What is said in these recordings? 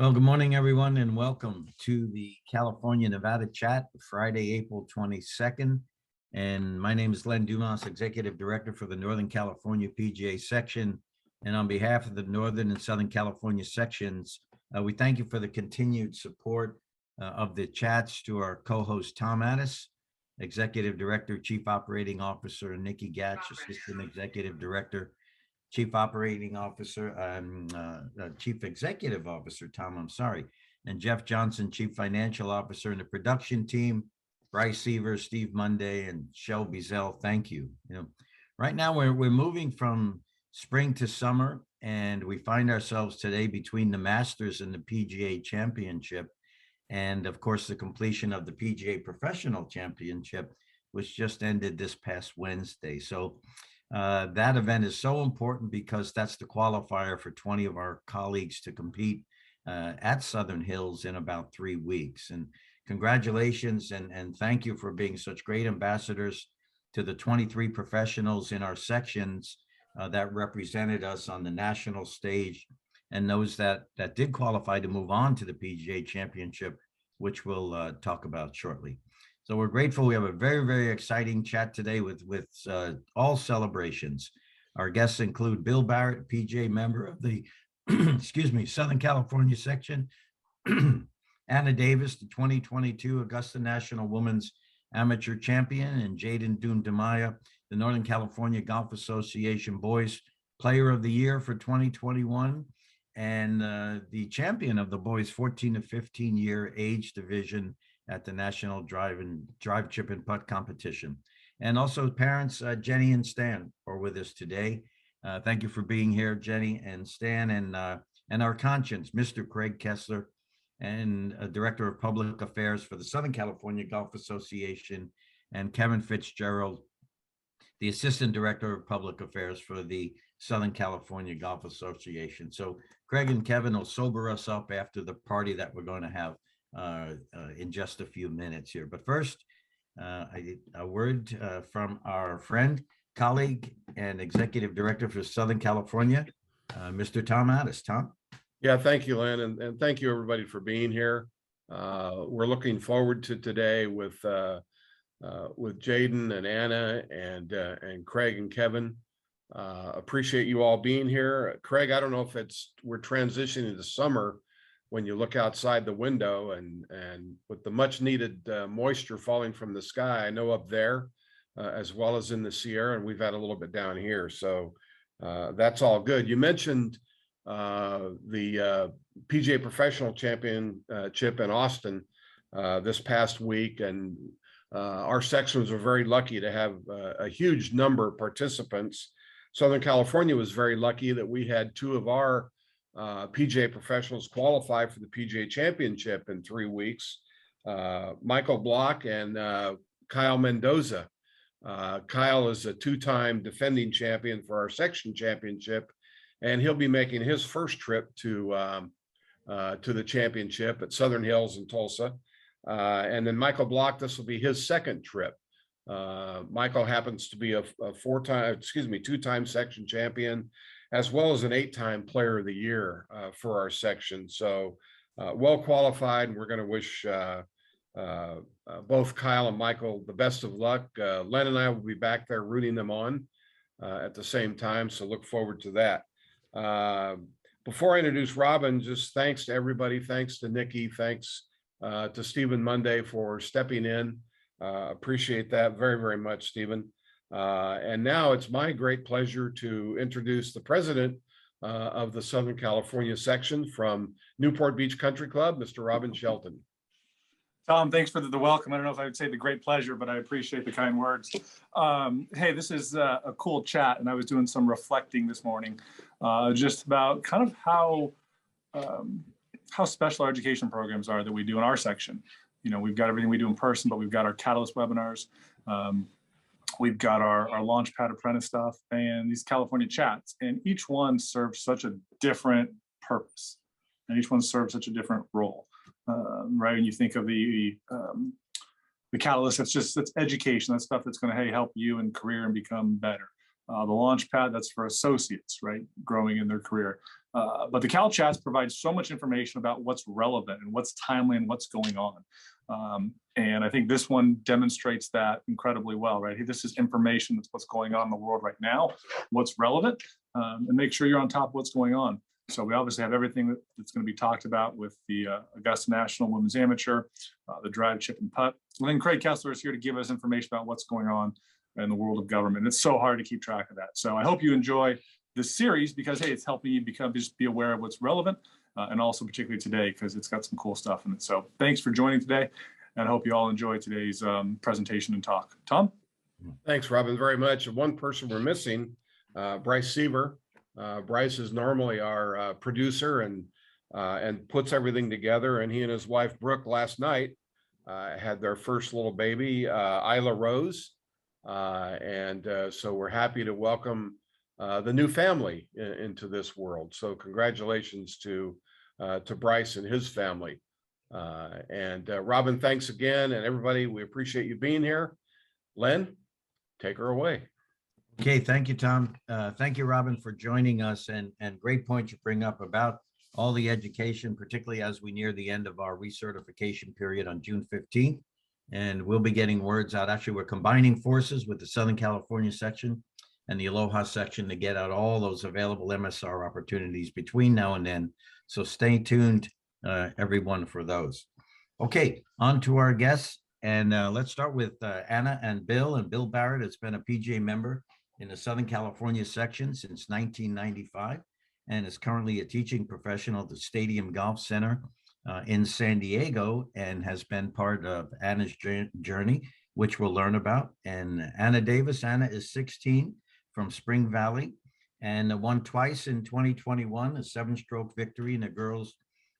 Well, good morning, everyone, and welcome to the California Nevada Chat, Friday, April 22nd. And my name is Len Dumas, Executive Director for the Northern California PGA section. And on behalf of the Northern and Southern California sections, we thank you for the continued support of the chats to our co-host, Tom Addis, Executive Director, Chief Operating Officer, and Nikki Gatch, Assistant Executive Director, Chief Operating Officer, Chief Executive Officer, Tom, I'm sorry, and Jeff Johnson, Chief Financial Officer, and the production team, Bryce Seaver, Steve Monday, and Shel Beazell. Thank you. Right now we're moving from spring to summer, and we find ourselves today between the Masters and the PGA Championship, and of course the completion of the PGA Professional Championship, which just ended this past Wednesday. So that event is so important because that's the qualifier for 20 of our colleagues to compete at Southern Hills in about 3 weeks. And congratulations and thank you for being such great ambassadors to the 23 professionals in our sections that represented us on the national stage, and those that did qualify to move on to the PGA Championship, which we'll talk about shortly. So we're grateful. We have a very, very exciting chat today with all celebrations. Our guests include Bill Barrett, PGA member of the, excuse me, Southern California section, Anna Davis, the 2022 Augusta National Women's Amateur Champion, and Jaden Dundamaya, the Northern California Golf Association Boys Player of the Year for 2021, and the champion of the boys 14 to 15 year age division at the National Drive, Chip, and Putt competition. And also parents, Jenny and Stan are with us today. Thank you for being here, Jenny and Stan, and our conscience, Mr. Craig Kessler, and Director of Public Affairs for the Southern California Golf Association, and Kevin Fitzgerald, the Assistant Director of Public Affairs for the Southern California Golf Association. So Craig and Kevin will sober us up after the party that we're going to have in just a few minutes here. But first, a word from our friend, colleague, and Executive Director for Southern California, Mr. Tom Addis. Tom? Yeah, thank you, Len, and thank you, everybody, for being here. We're looking forward to today with Jaden and Anna and Craig and Kevin. Appreciate you all being here. Craig, I don't know if we're transitioning to summer when you look outside the window and with the much needed moisture falling from the sky. I know up there as well as in the Sierra, and we've had a little bit down here. So that's all good. You mentioned the PGA Professional Championship in Austin this past week, and our sections were very lucky to have a huge number of participants. Southern California was very lucky that we had two of our PGA professionals qualify for the PGA Championship in 3 weeks. Michael Block and Kyle Mendoza. Kyle is a two-time defending champion for our section championship, and he'll be making his first trip to the championship at Southern Hills in Tulsa. And then Michael Block, this will be his second trip. Michael happens to be a two-time section champion, as well as an 8-time Player of the Year for our section. So well qualified, and we're going to wish both Kyle and Michael the best of luck. Len and I will be back there rooting them on at the same time, so look forward to that. Before I introduce Robin, just thanks to everybody. Thanks to Nikki. Thanks to Stephen Monday for stepping in. Appreciate that very, very much, Stephen. And now it's my great pleasure to introduce the president of the Southern California section from Newport Beach Country Club, Mr. Robin Shelton. Tom, thanks for the welcome. I don't know if I would say the great pleasure, but I appreciate the kind words. Hey, this is a cool chat, and I was doing some reflecting this morning just about kind of how special our education programs are that we do in our section. You know, we've got everything we do in person, but we've got our Catalyst webinars. We've got our Launchpad apprentice stuff and these California chats, and each one serves such a different purpose, and each one serves such a different role. Right? When you think of the Catalyst, that's education. That's stuff that's going to help you in career and become better. The Launchpad, that's for associates, right, growing in their career. But the Cal Chats provide so much information about what's relevant and what's timely and what's going on. And I think this one demonstrates that incredibly well, right? This is information that's what's going on in the world right now, what's relevant, and make sure you're on top of what's going on. So we obviously have everything that's going to be talked about with the Augusta National Women's Amateur, the drive, chip, and putt. And then Craig Kessler is here to give us information about what's going on in the world of government. It's so hard to keep track of that. So I hope you enjoy this series because, hey, it's helping you just be aware of what's relevant, and also particularly today because it's got some cool stuff in it. So thanks for joining today, and I hope you all enjoy today's presentation and talk. Tom? Thanks, Robin, very much. One person we're missing, Bryce Seaver. Bryce is normally our producer and puts everything together. And he and his wife, Brooke, last night had their first little baby, Isla Rose. So we're happy to welcome the new family into this world. So congratulations to Bryce and his family. Robin, thanks again. And everybody, we appreciate you being here. Len, take her away. Okay, thank you, Tom. Thank you, Robin, for joining us, and great point you bring up about all the education, particularly as we near the end of our recertification period on June 15th. And we'll be getting words out. Actually, we're combining forces with the Southern California section and the Aloha section to get out all those available MSR opportunities between now and then. So stay tuned, everyone, for those. Okay, on to our guests. And let's start with Anna and Bill. And Bill Barrett has been a PGA member in the Southern California section since 1995 and is currently a teaching professional at the Stadium Golf Center in San Diego, and has been part of Anna's journey, which we'll learn about. And Anna Davis, Anna is 16 from Spring Valley and won twice in 2021, a 7-stroke victory in the girls'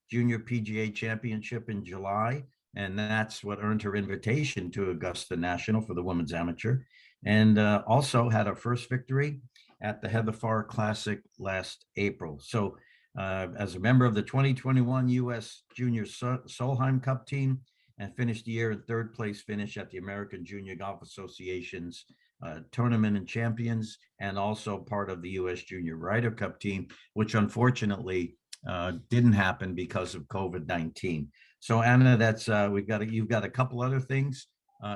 junior PGA championship in July. And that's what earned her invitation to Augusta National for the Women's Amateur. And also had her first victory at the Heather Farr Classic last April. So as a member of the 2021 U.S. Junior Solheim Cup team, and finished the year in third place finish at the American Junior Golf Association's Tournament and Champions, and also part of the U.S. Junior Ryder Cup team, which unfortunately didn't happen because of COVID-19. So Anna, that's you've got a couple other things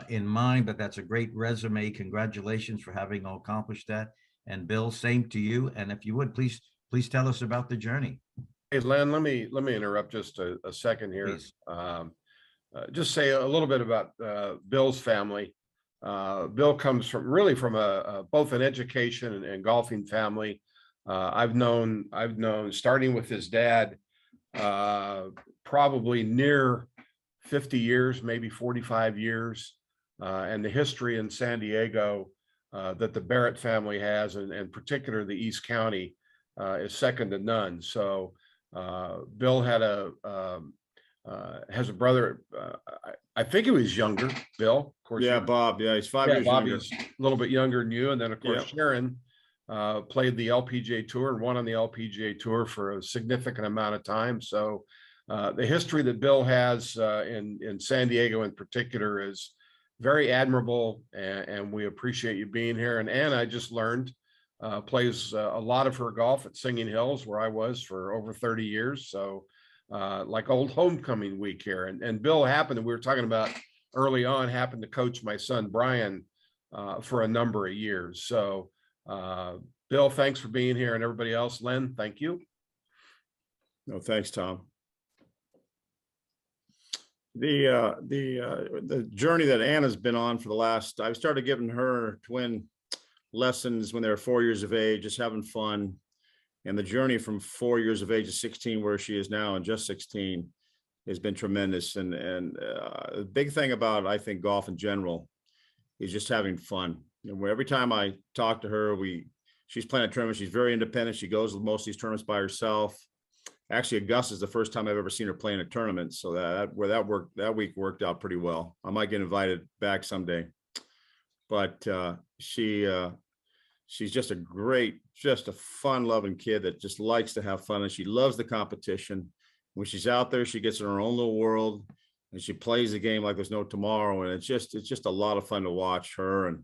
in mind, but that's a great resume. Congratulations for having accomplished that. And Bill, same to you. And if you would, please tell us about the journey. Hey, Len, let me interrupt just a second here. Just say a little bit about Bill's family. Bill comes from both an education and golfing family. I've known starting with his dad, probably near 50 years, maybe 45 years, and the history in San Diego that the Barrett family has, and in particular the East County, is second to none. So Bill has a brother. I think he was younger, Bill. Of course, yeah, Bob. Yeah, he's 5 years Bobby's younger. a little bit younger than you, and then of course Sharon played the LPGA Tour and won on the LPGA Tour for a significant amount of time. So the history that Bill has in San Diego in particular is very admirable, and we appreciate you being here. And Anna, I just learned, plays a lot of her golf at Singing Hills, where I was for over 30 years. So like old homecoming week here. And Bill we were talking about early on, happened to coach my son, Brian, for a number of years. So Bill, thanks for being here, and everybody else. Len, thank you. No, thanks, Tom. The journey that Anna's been on for the last, I started giving her twin lessons when they were 4 years of age, just having fun. And the journey from 4 years of age to 16, where she is now, and just 16, has been tremendous. And the big thing about, I think, golf in general is just having fun. And every time I talk to her, she's playing a tournament. She's very independent. She goes to most of these tournaments by herself. Actually, Augusta is the first time I've ever seen her play in a tournament. So that week worked out pretty well. I might get invited back someday. But she's just a fun-loving kid that just likes to have fun, and she loves the competition. When she's out there, she gets in her own little world, and she plays the game like there's no tomorrow. And it's just a lot of fun to watch her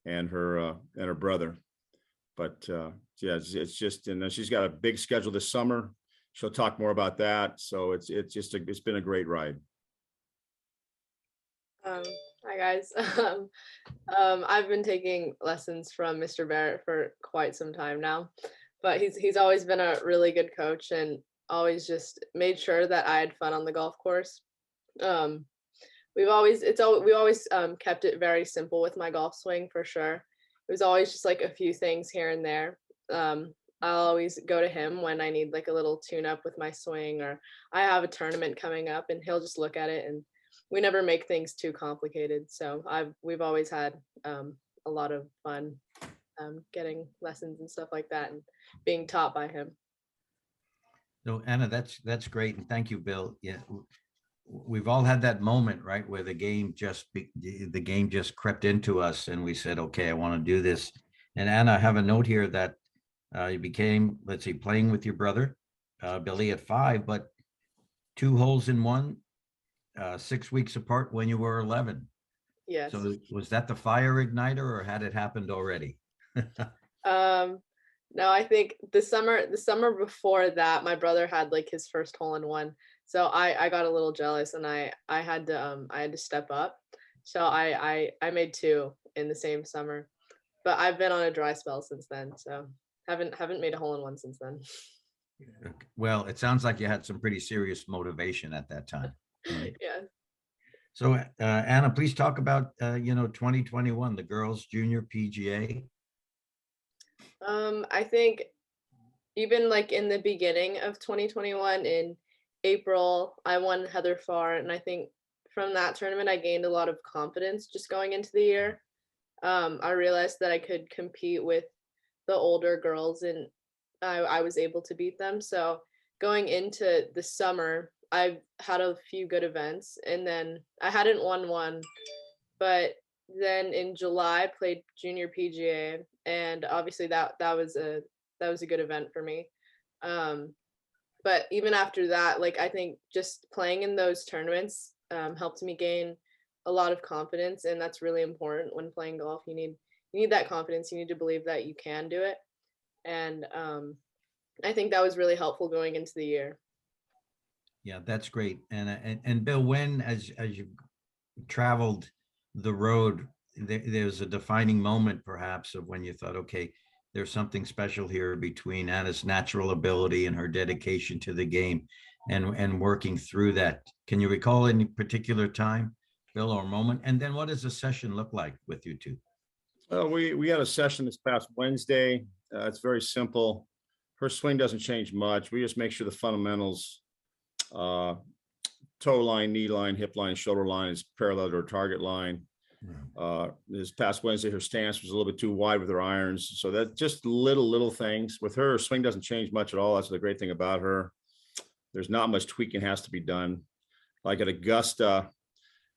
and her brother. But yeah, it's just, and then she's got a big schedule this summer. She'll talk more about that. So it's been a great ride. Hi guys. I've been taking lessons from Mr. Barrett for quite some time now, but he's always been a really good coach and always just made sure that I had fun on the golf course. We always kept it very simple with my golf swing for sure. It was always just like a few things here and there. I'll always go to him when I need like a little tune up with my swing, or I have a tournament coming up and he'll just look at it, and we never make things too complicated. So we've always had a lot of fun getting lessons and stuff like that and being taught by him. So Anna, that's great. And thank you, Bill. Yeah. We've all had that moment, right? Where the game just crept into us and we said, okay, I want to do this. And Anna, I have a note here that you became, let's see, playing with your brother, Billy, at 5, but 2 holes in one, 6 weeks apart when you were 11. Yes. So was that the fire igniter or had it happened already? No, I think the summer before that, my brother had like his first hole in one. So I got a little jealous and I had to step up. So I made 2 in the same summer, but I've been on a dry spell since then. So haven't made a hole in one since then. Well, it sounds like you had some pretty serious motivation at that time. Right? Yeah. So Anna, please talk about 2021, the girls junior PGA. I think even like in the beginning of 2021 in April, I won Heather Farr, and I think from that tournament I gained a lot of confidence just going into the year. I realized that I could compete with the older girls and I was able to beat them. So going into the summer, I've had a few good events, and then I hadn't won one, but then in July I played junior PGA, and obviously that was a good event for me. But even after that, like I think just playing in those tournaments helped me gain a lot of confidence, and that's really important when playing golf. You need that confidence. You need to believe that you can do it, and I think that was really helpful going into the year. Yeah, that's great. And Bill, when as you traveled the road, there's a defining moment perhaps of when you thought, okay, there's something special here between Anna's natural ability and her dedication to the game and working through that. Can you recall any particular time, Bill, or moment? And then what does a session look like with you two? Well, we had a session this past Wednesday. It's very simple. Her swing doesn't change much. We just make sure the fundamentals, toe line, knee line, hip line, shoulder line is parallel to her target line. This past Wednesday, her stance was a little bit too wide with her irons. So that's just little things. With her swing doesn't change much at all. That's the great thing about her. There's not much tweaking has to be done. Like at Augusta,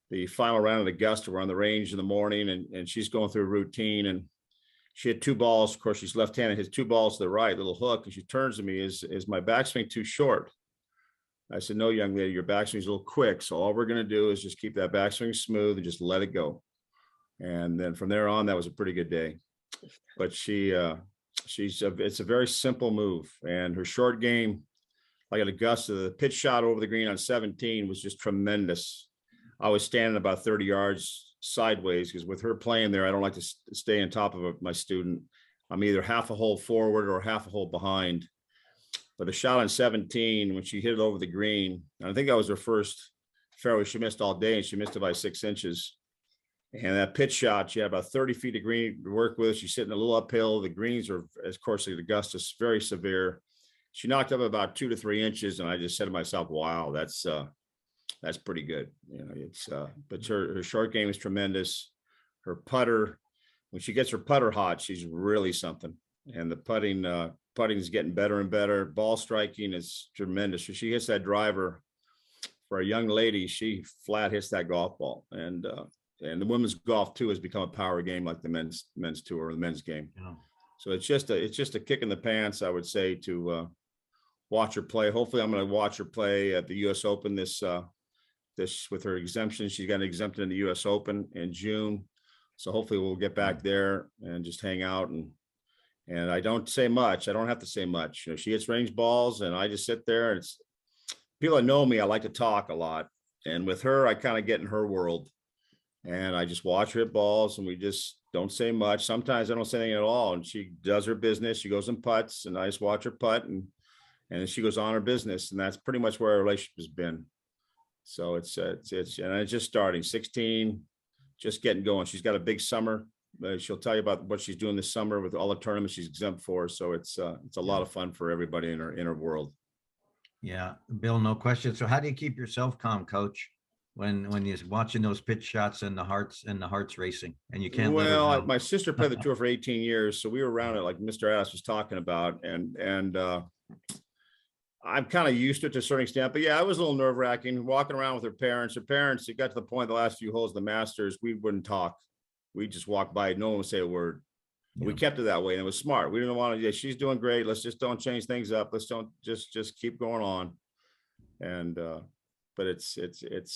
the final round at Augusta, we're on the range in the morning and she's going through a routine and she had 2 balls. Of course, she's left-handed, hits 2 balls to the right, little hook. And she turns to me, is my backswing too short? I said, no, young lady, your backswing's a little quick. So all we're going to do is just keep that backswing smooth and just let it go. And then from there on, that was a pretty good day. But it's a very simple move. And her short game, like at Augusta, the pitch shot over the green on 17 was just tremendous. I was standing about 30 yards sideways because with her playing there, I don't like to stay on top of my student. I'm either half a hole forward or half a hole behind. But the shot on 17, when she hit it over the green, and I think that was her first fairway she missed all day, and she missed it by 6 inches. And that pitch shot, she had about 30 feet of green to work with. She's sitting a little uphill. The greens are, of course, at Augusta, very severe. She knocked up about 2 to 3 inches, and I just said to myself, "Wow, that's pretty good." You know, but her short game is tremendous. Her putter, when she gets her putter hot, she's really something. And the putting is getting better and better. Ball striking is tremendous. So she hits that driver. For a young lady, she flat hits that golf ball. And the women's golf too has become a power game like the men's tour or the men's game. Yeah. So it's just a kick in the pants, I would say, to watch her play. Hopefully, I'm going to watch her play at the U.S. Open this with her exemption. She got exempted in the U.S. Open in June, so hopefully we'll get back there and just hang out and And I don't say much. I don't have to say much. You know, she hits range balls and I just sit there, and it's people that know me, I like to talk a lot. And with her, I kind of get in her world and I just watch her hit balls and we just don't say much. Sometimes I don't say anything at all. And she does her business. She goes and putts and I just watch her putt and then she goes on her business. And that's pretty much where our relationship has been. So and it's just starting 16, just getting going. She's got a big summer. She'll tell you about what she's doing this summer with all the tournaments she's exempt for. So it's a lot of fun for everybody in her world. Yeah, Bill, no question. So how do you keep yourself calm, coach, when you're watching those pitch shots and the hearts racing and you can't let her Well, down? my sister played the tour for 18 years, so we were around it like Mr. Ass was talking about, and I'm kind of used to it to a certain extent. But yeah, it was a little nerve wracking walking around with her parents. Her parents, it got to the point the last few holes of the Masters, we wouldn't talk. We just walk by, no one would say a word. We Yeah. kept it that way, and it was smart. We didn't want to. Yeah, she's doing great. Let's just don't change things up. Let's don't just keep going on. And but it's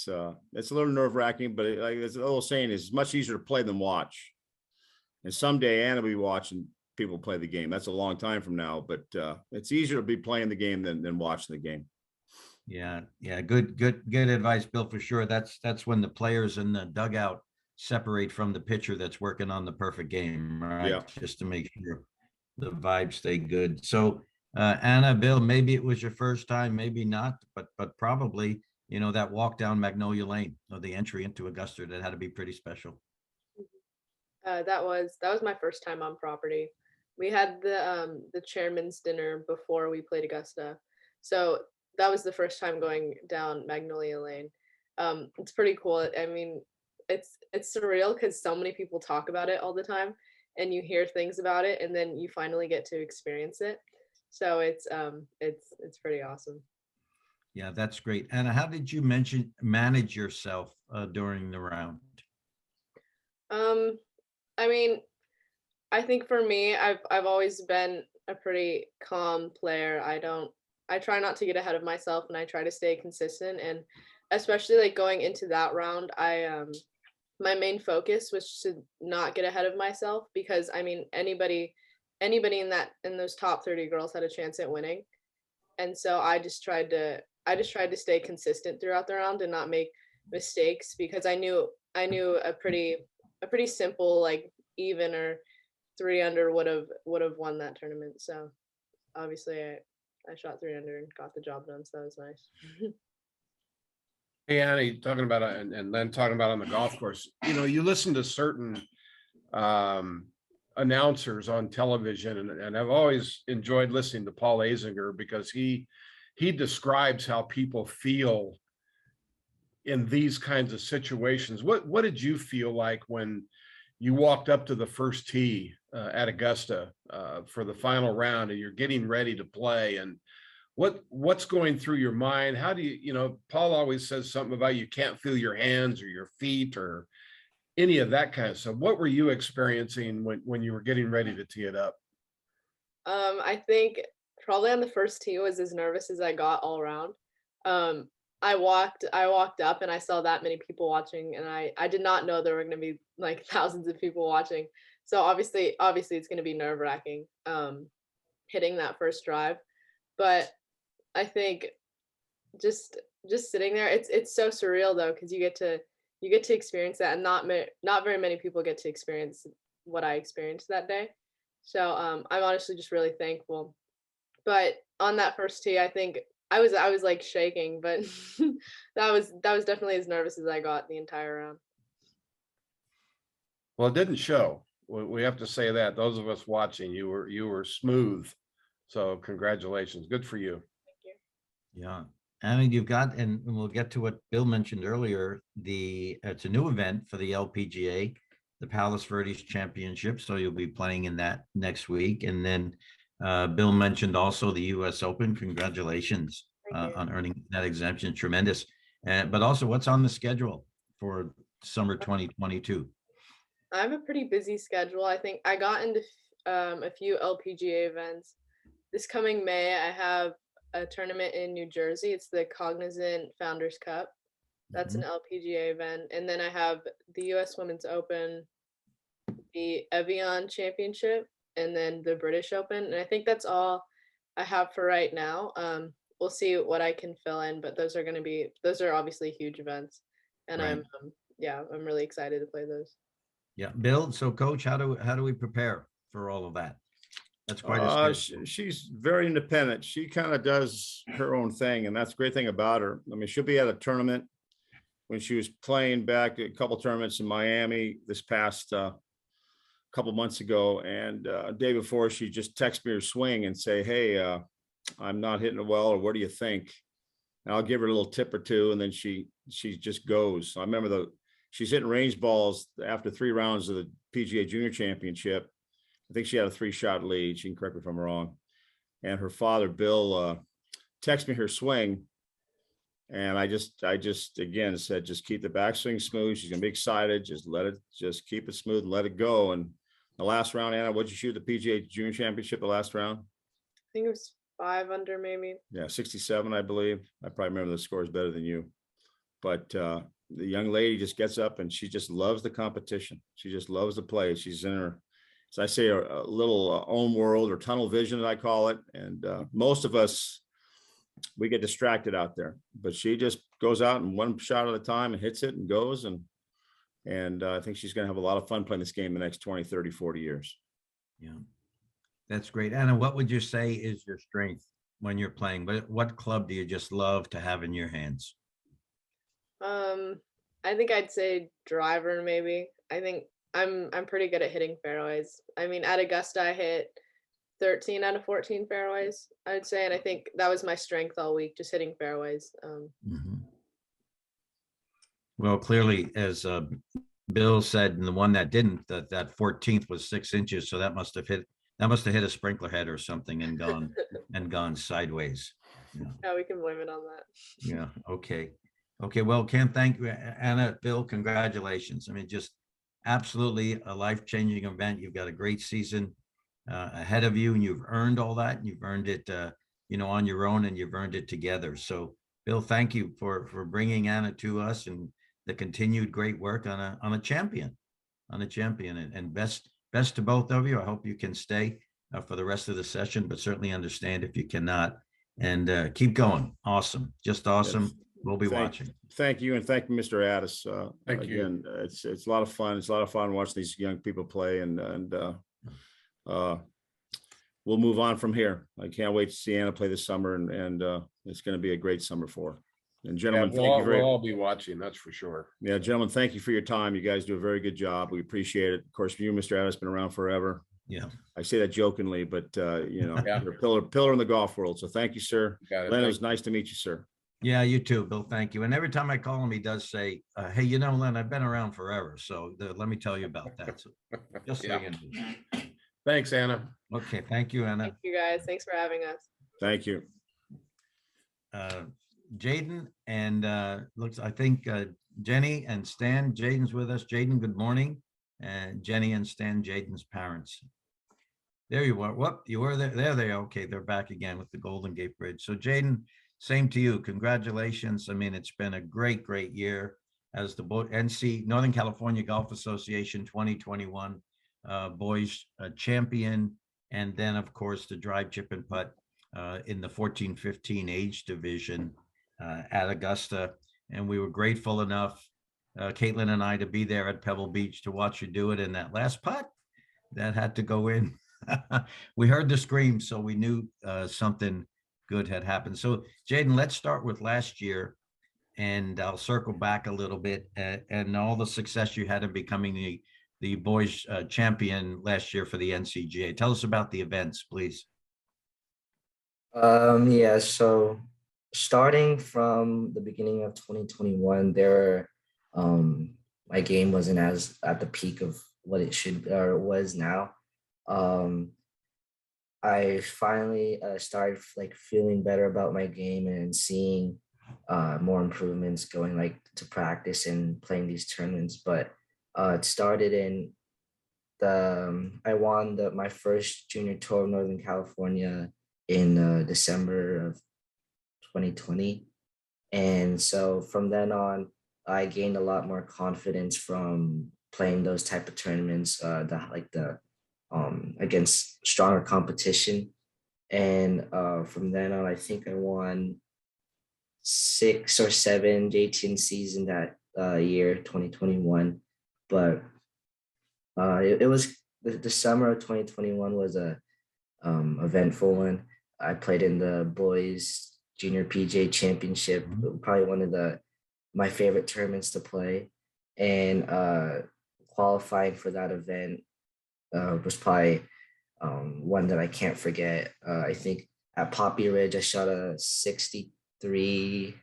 a little nerve wracking. But like it's a little saying, it's much easier to play than watch. And someday Anna will be watching people play the game. That's a long time from now, but it's easier to be playing the game than watching the game. Yeah, good advice, Bill, for sure. That's when the players in the dugout separate from the pitcher that's working on the perfect game, right? Yeah. Just to make sure the vibes stay good. So, Anna, Bill, maybe it was your first time, maybe not, but probably, that walk down Magnolia Lane or the entry into Augusta, that had to be pretty special. That was my first time on property. We had the chairman's dinner before we played Augusta, so that was the first time going down Magnolia Lane. It's pretty cool. I mean, it's surreal because so many people talk about it all the time, and you hear things about it, and then you finally get to experience it. So it's pretty awesome. Yeah, that's great. Anna, how did you manage yourself during the round? Um, I mean, I think for me, I've always been a pretty calm player. I try not to get ahead of myself and I try to stay consistent, and especially like going into that round, my main focus was to not get ahead of myself because I mean anybody in those top 30 girls had a chance at winning. And so I just tried to stay consistent throughout the round and not make mistakes because I knew a pretty simple like even or 3 under would have won that tournament. So obviously I shot 3 under and got the job done. So that was nice. Hey, Annie, talking about and then talking about on the golf course, you listen to certain announcers on television, and I've always enjoyed listening to Paul Azinger because he describes how people feel in these kinds of situations. What did you feel like when you walked up to the first tee at Augusta for the final round and you're getting ready to play, and what's going through your mind? How do Paul always says something about you can't feel your hands or your feet or any of that kind of stuff. What were you experiencing when you were getting ready to tee it up? I think probably on the first tee was as nervous as I got all around. I walked up and I saw that many people watching, and I did not know there were going to be like thousands of people watching. So obviously it's going to be nerve wracking hitting that first drive, but I think just sitting there, it's so surreal though because you get to experience that, and not very many people get to experience what I experienced that day. So I'm honestly just really thankful. But on that first tee, I think I was like shaking, but that was definitely as nervous as I got the entire round. Well, it didn't show. We have to say that. Those of us watching, you were smooth. So congratulations. Good for you. Thank you. Yeah. Anna, you've got, and we'll get to what Bill mentioned earlier, it's a new event for the LPGA, the Palos Verdes Championship. So you'll be playing in that next week. And then Bill mentioned also the US Open. Congratulations on earning that exemption. Tremendous. But also what's on the schedule for summer 2022? I have a pretty busy schedule. I think I got into a few LPGA events. This coming May, I have a tournament in New Jersey. It's the Cognizant Founders Cup. That's an LPGA event. And then I have the US Women's Open, the Evian Championship, and then the British Open. And I think that's all I have for right now. We'll see what I can fill in, but those are obviously huge events. And Right. I'm really excited to play those. Yeah, Bill. So coach, how do we prepare for all of that? That's quite a schedule. She's very independent. She kind of does her own thing, and that's the great thing about her. I mean, she'll be at a tournament. When she was playing back a couple tournaments in Miami this past couple months ago, and day before, she just texted me her swing and say, "Hey, I'm not hitting it well, or what do you think?" And I'll give her a little tip or two, and then she just goes. I remember she's hitting range balls after 3 rounds of the PGA Junior Championship. I think she had a 3-shot lead. She can correct me if I'm wrong. And her father, Bill, texted me her swing. And I just again said, just keep the backswing smooth. She's gonna be excited. Just keep it smooth and let it go. And the last round, Anna, what'd you shoot the PGA Junior Championship the last round? I think it was 5 under maybe. Yeah, 67, I believe. I probably remember the scores better than you. But the young lady just gets up and she just loves the competition. She just loves the play. She's in her, as I say, a little own world or tunnel vision, as I call it. And most of us, we get distracted out there, but she just goes out and 1 shot at a time and hits it and goes. And I think she's going to have a lot of fun playing this game the next 20, 30, 40 years. Yeah, that's great. Anna, what would you say is your strength when you're playing? What club do you just love to have in your hands? I think I'd say driver maybe. I think I'm pretty good at hitting fairways. I mean, at Augusta I hit 13 out of 14 fairways, I'd say, and I think that was my strength all week, just hitting fairways. Mhm. Well, clearly, as Bill said, and the one that didn't, that 14th was 6 inches, so that must have hit a sprinkler head or something and gone sideways. Yeah. Yeah, we can blame it on that. Yeah. Okay. Well, Ken, thank you, Anna, Bill. Congratulations. I mean, just absolutely a life-changing event. You've got a great season ahead of you, and you've earned all that. And you've earned it, on your own, and you've earned it together. So, Bill, thank you for bringing Anna to us and the continued great work on a champion, and best to both of you. I hope you can stay for the rest of the session, but certainly understand if you cannot. And keep going. Awesome, just awesome. Yes. We'll be watching. Thank you. And thank you, Mr. Addis. Thank you. Again, it's a lot of fun. It's a lot of fun watching these young people play, and we'll move on from here. I can't wait to see Anna play this summer, and it's going to be a great summer for her. And gentlemen, Yeah, we'll all be watching, that's for sure. Yeah, gentlemen, thank you for your time. You guys do a very good job. We appreciate it. Of course, you, Mr. Addis, been around forever. Yeah. I say that jokingly, but Yeah. you're a pillar in the golf world. So thank you, sir. Got it. Len, it was nice to meet you, sir. Yeah, you too, Bill. Thank you. And every time I call him, he does say, "Hey, Len, I've been around forever, so let me tell you about that." So just Yeah. saying. Thanks, Anna. Okay, thank you, Anna. Thank you guys. Thanks for having us. Thank you. Jaden and I think Jenny and Stan. Jaden's with us. Jaden, good morning. And Jenny and Stan, Jaden's parents. There you are. Whoop, you were there. There they are. Okay, they're back again with the Golden Gate Bridge. So Jaden, same to you. Congratulations. I mean, it's been a great year as the NC Northern California Golf Association 2021 boys champion, and then of course the drive, chip, and putt in the 14-15 age division at Augusta. And we were grateful enough, Caitlin and I, to be there at Pebble Beach to watch you do it. And that last putt that had to go in, we heard the scream, so we knew something good had happened. So Jaden, let's start with last year, and I'll circle back a little bit and all the success you had in becoming the boys champion last year for the NCGA. Tell us about the events, please. Yeah, so starting from the beginning of 2021, my game wasn't as at the peak of what it should or was now. I finally started feeling better about my game and seeing more improvements going to practice and playing these tournaments. But it started in I won my first junior tour of Northern California in December of 2020. And so from then on, I gained a lot more confidence from playing those type of tournaments, the against stronger competition. And from then on, I think I won 6 or 7 JTNCs in that year, 2021. But it was the summer of 2021 was a eventful one. I played in the boys junior PGA championship, probably one of my favorite tournaments to play. And qualifying for that event was probably one that I can't forget. I think at Poppy Ridge, I shot a 63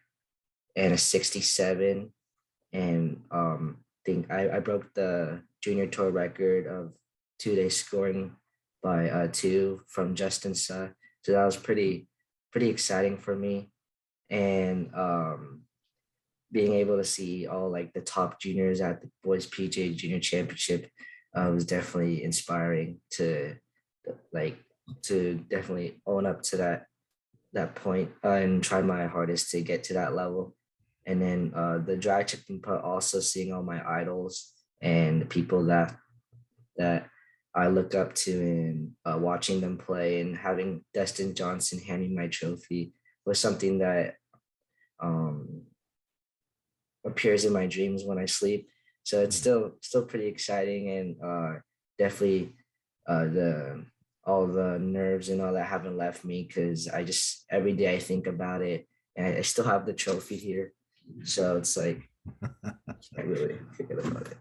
and a 67. And think I broke the junior tour record of 2-day scoring by 2 from Justin Suh. So that was pretty exciting for me. And being able to see all like the top juniors at the boys PGA Junior Championship was definitely inspiring to definitely own up to that point and try my hardest to get to that level. And then the drag chipping part, also seeing all my idols and the people that I look up to and watching them play, and having Dustin Johnson handing my trophy was something that appears in my dreams when I sleep. So it's still pretty exciting, and definitely all the nerves and all that haven't left me, because I just every day I think about it, and I still have the trophy here. So it's like I really forget about it.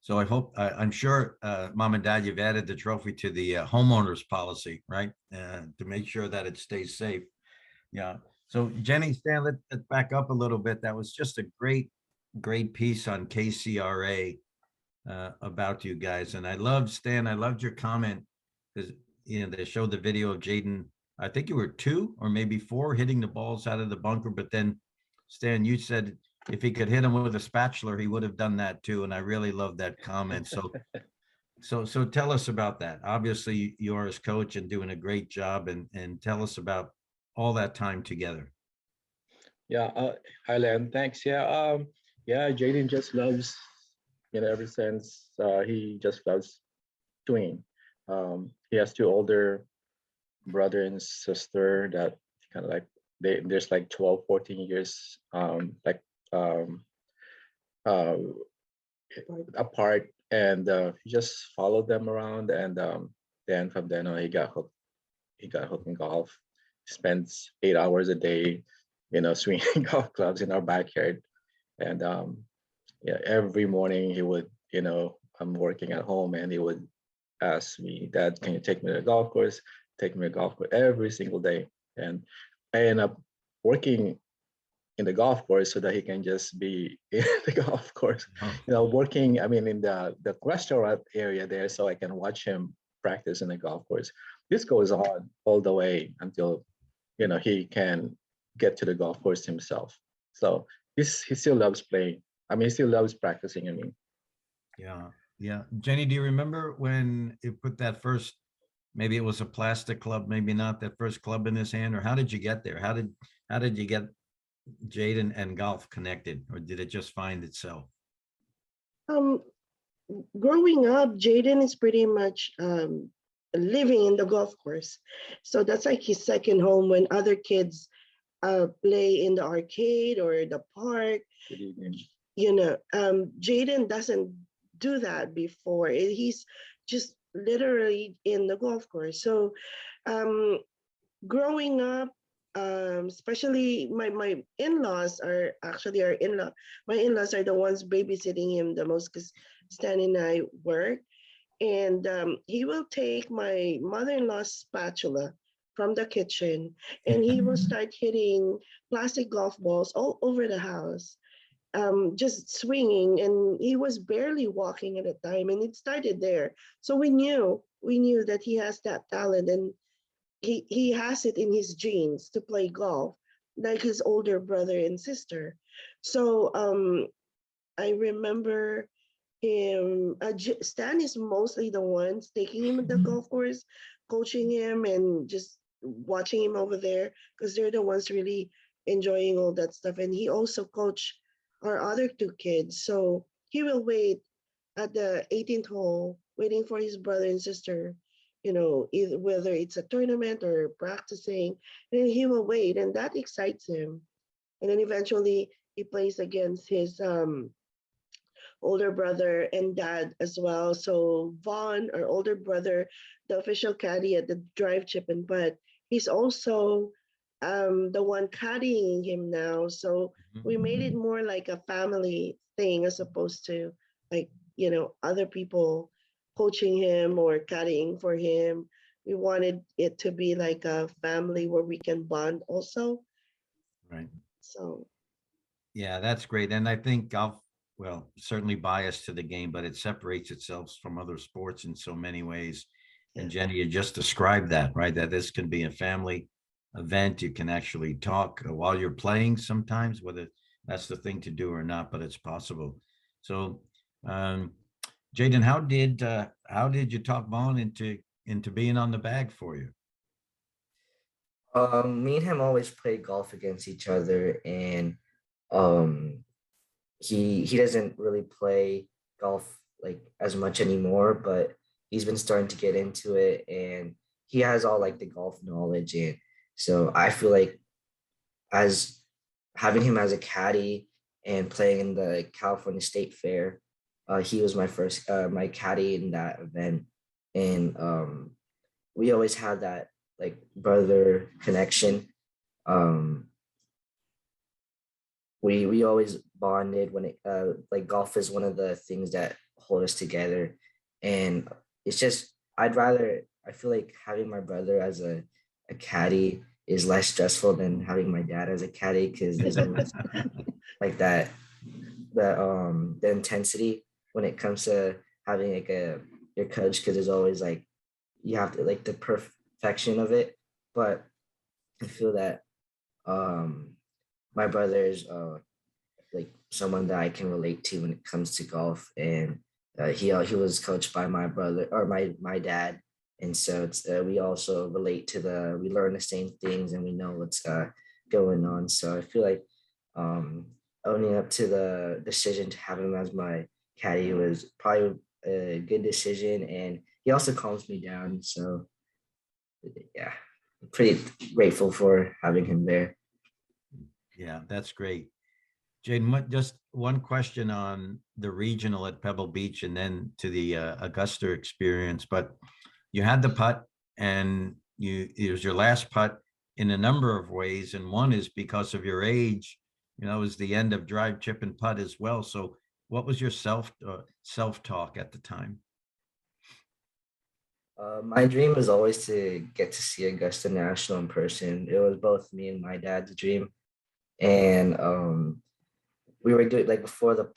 So I'm sure, Mom and Dad, you've added the trophy to the homeowners policy, right? To make sure that it stays safe. Yeah. So Jenny, Stan, let's back up a little bit. That was just a great piece on KCRA about you guys. And I loved, Stan, I loved your comment, because, they showed the video of Jaden. I think you were 2 or maybe 4 hitting the balls out of the bunker. But then, Stan, you said if he could hit him with a spatula, he would have done that too. And I really love that comment. So tell us about that. Obviously, you're his coach and doing a great job, and tell us about all that time together. Yeah, hi Len, thanks. Yeah, Jaden just loves, ever since he just loves swinging. He has 2 older brother and sister that kind of like there's like 12, 14 years um, uh, apart, and he just followed them around, and then from then on he got hooked. He got hooked in golf. He spends 8 hours a day, swinging golf clubs in our backyard. And every morning he would, I'm working at home, and he would ask me, Dad, can you take me to the golf course? Take me to the golf course every single day. And I end up working in the golf course so that he can just be in the golf course, working, in the restaurant area there, so I can watch him practice in the golf course. This goes on all the way until, he can get to the golf course himself. So he still loves playing. He still loves practicing. Yeah. Jenny, do you remember when you put that first, maybe it was a plastic club, maybe not, that first club in his hand, or how did you get there? How did you get Jaden and golf connected, or did it just find itself? Growing up, Jaden is pretty much living in the golf course. So that's like his second home. When other kids play in the arcade or the park, Jaden doesn't do that before. He's just literally in the golf course. So growing up, especially my in-laws are actually my in-laws are the ones babysitting him the most, because Stan and I work. And he will take my mother-in-law's spatula from the kitchen, and he will start hitting plastic golf balls all over the house, just swinging. And he was barely walking at the time, and it started there. So we knew that he has that talent, and he has it in his genes to play golf, like his older brother and sister. So I remember him. Stan is mostly the ones taking him to the golf course, coaching him, and just watching him over there, because they're the ones really enjoying all that stuff. And he also coached our other 2 kids. So he will wait at the 18th hole waiting for his brother and sister, you know, either whether it's a tournament or practicing, and he will wait, and that excites him. And then eventually he plays against his older brother and dad as well. So Vaughn, our older brother, the official caddy at the drive, chip and putt, he's also the one caddying him now. So we made it more like a family thing as opposed to like, you know, other people coaching him or caddying for him. We wanted it to be like a family where we can bond also. Right. So Yeah, that's great. And I think golf, well, certainly biased to the game, but it separates itself from other sports in so many ways. And yeah. Jenny, you just described that, right? That this can be a family event. You can actually talk while you're playing sometimes, whether that's the thing to do or not, but it's possible. So, um, Jaden, how did you talk Vaughn into being on the bag for you? Me and him always play golf against each other, and um, he doesn't really play golf like as much anymore, but he's been starting to get into it, and he has all like the golf knowledge, and so I feel like as having him as a caddy and playing in the California State Fair, he was my first my caddy in that event, and we always had that like brother connection. Um, we always bonded when it like golf is one of the things that hold us together, and it's just I feel like having my brother as a caddy is less stressful than having my dad as a caddy because there's always like that the intensity when it comes to having like a your coach because there's always like you have to like the perfection of it, but I feel that um my brother is like someone that I can relate to when it comes to golf, and he was coached by my brother or my dad, and so it's we also relate to we learn the same things and we know what's going on. So I feel like um, owning up to the decision to have him as my caddy was probably a good decision, and he also calms me down. So yeah, pretty grateful for having him there. Yeah, that's great. Jaden, just one question on the regional at Pebble Beach and then to the Augusta experience. But you had the putt, and it was your last putt in a number of ways. And one is because of your age, it was the end of drive, chip, and putt as well. So what was your self-talk at the time? My dream was always to get to see Augusta National in person. It was both me and my dad's dream. And we were doing like before the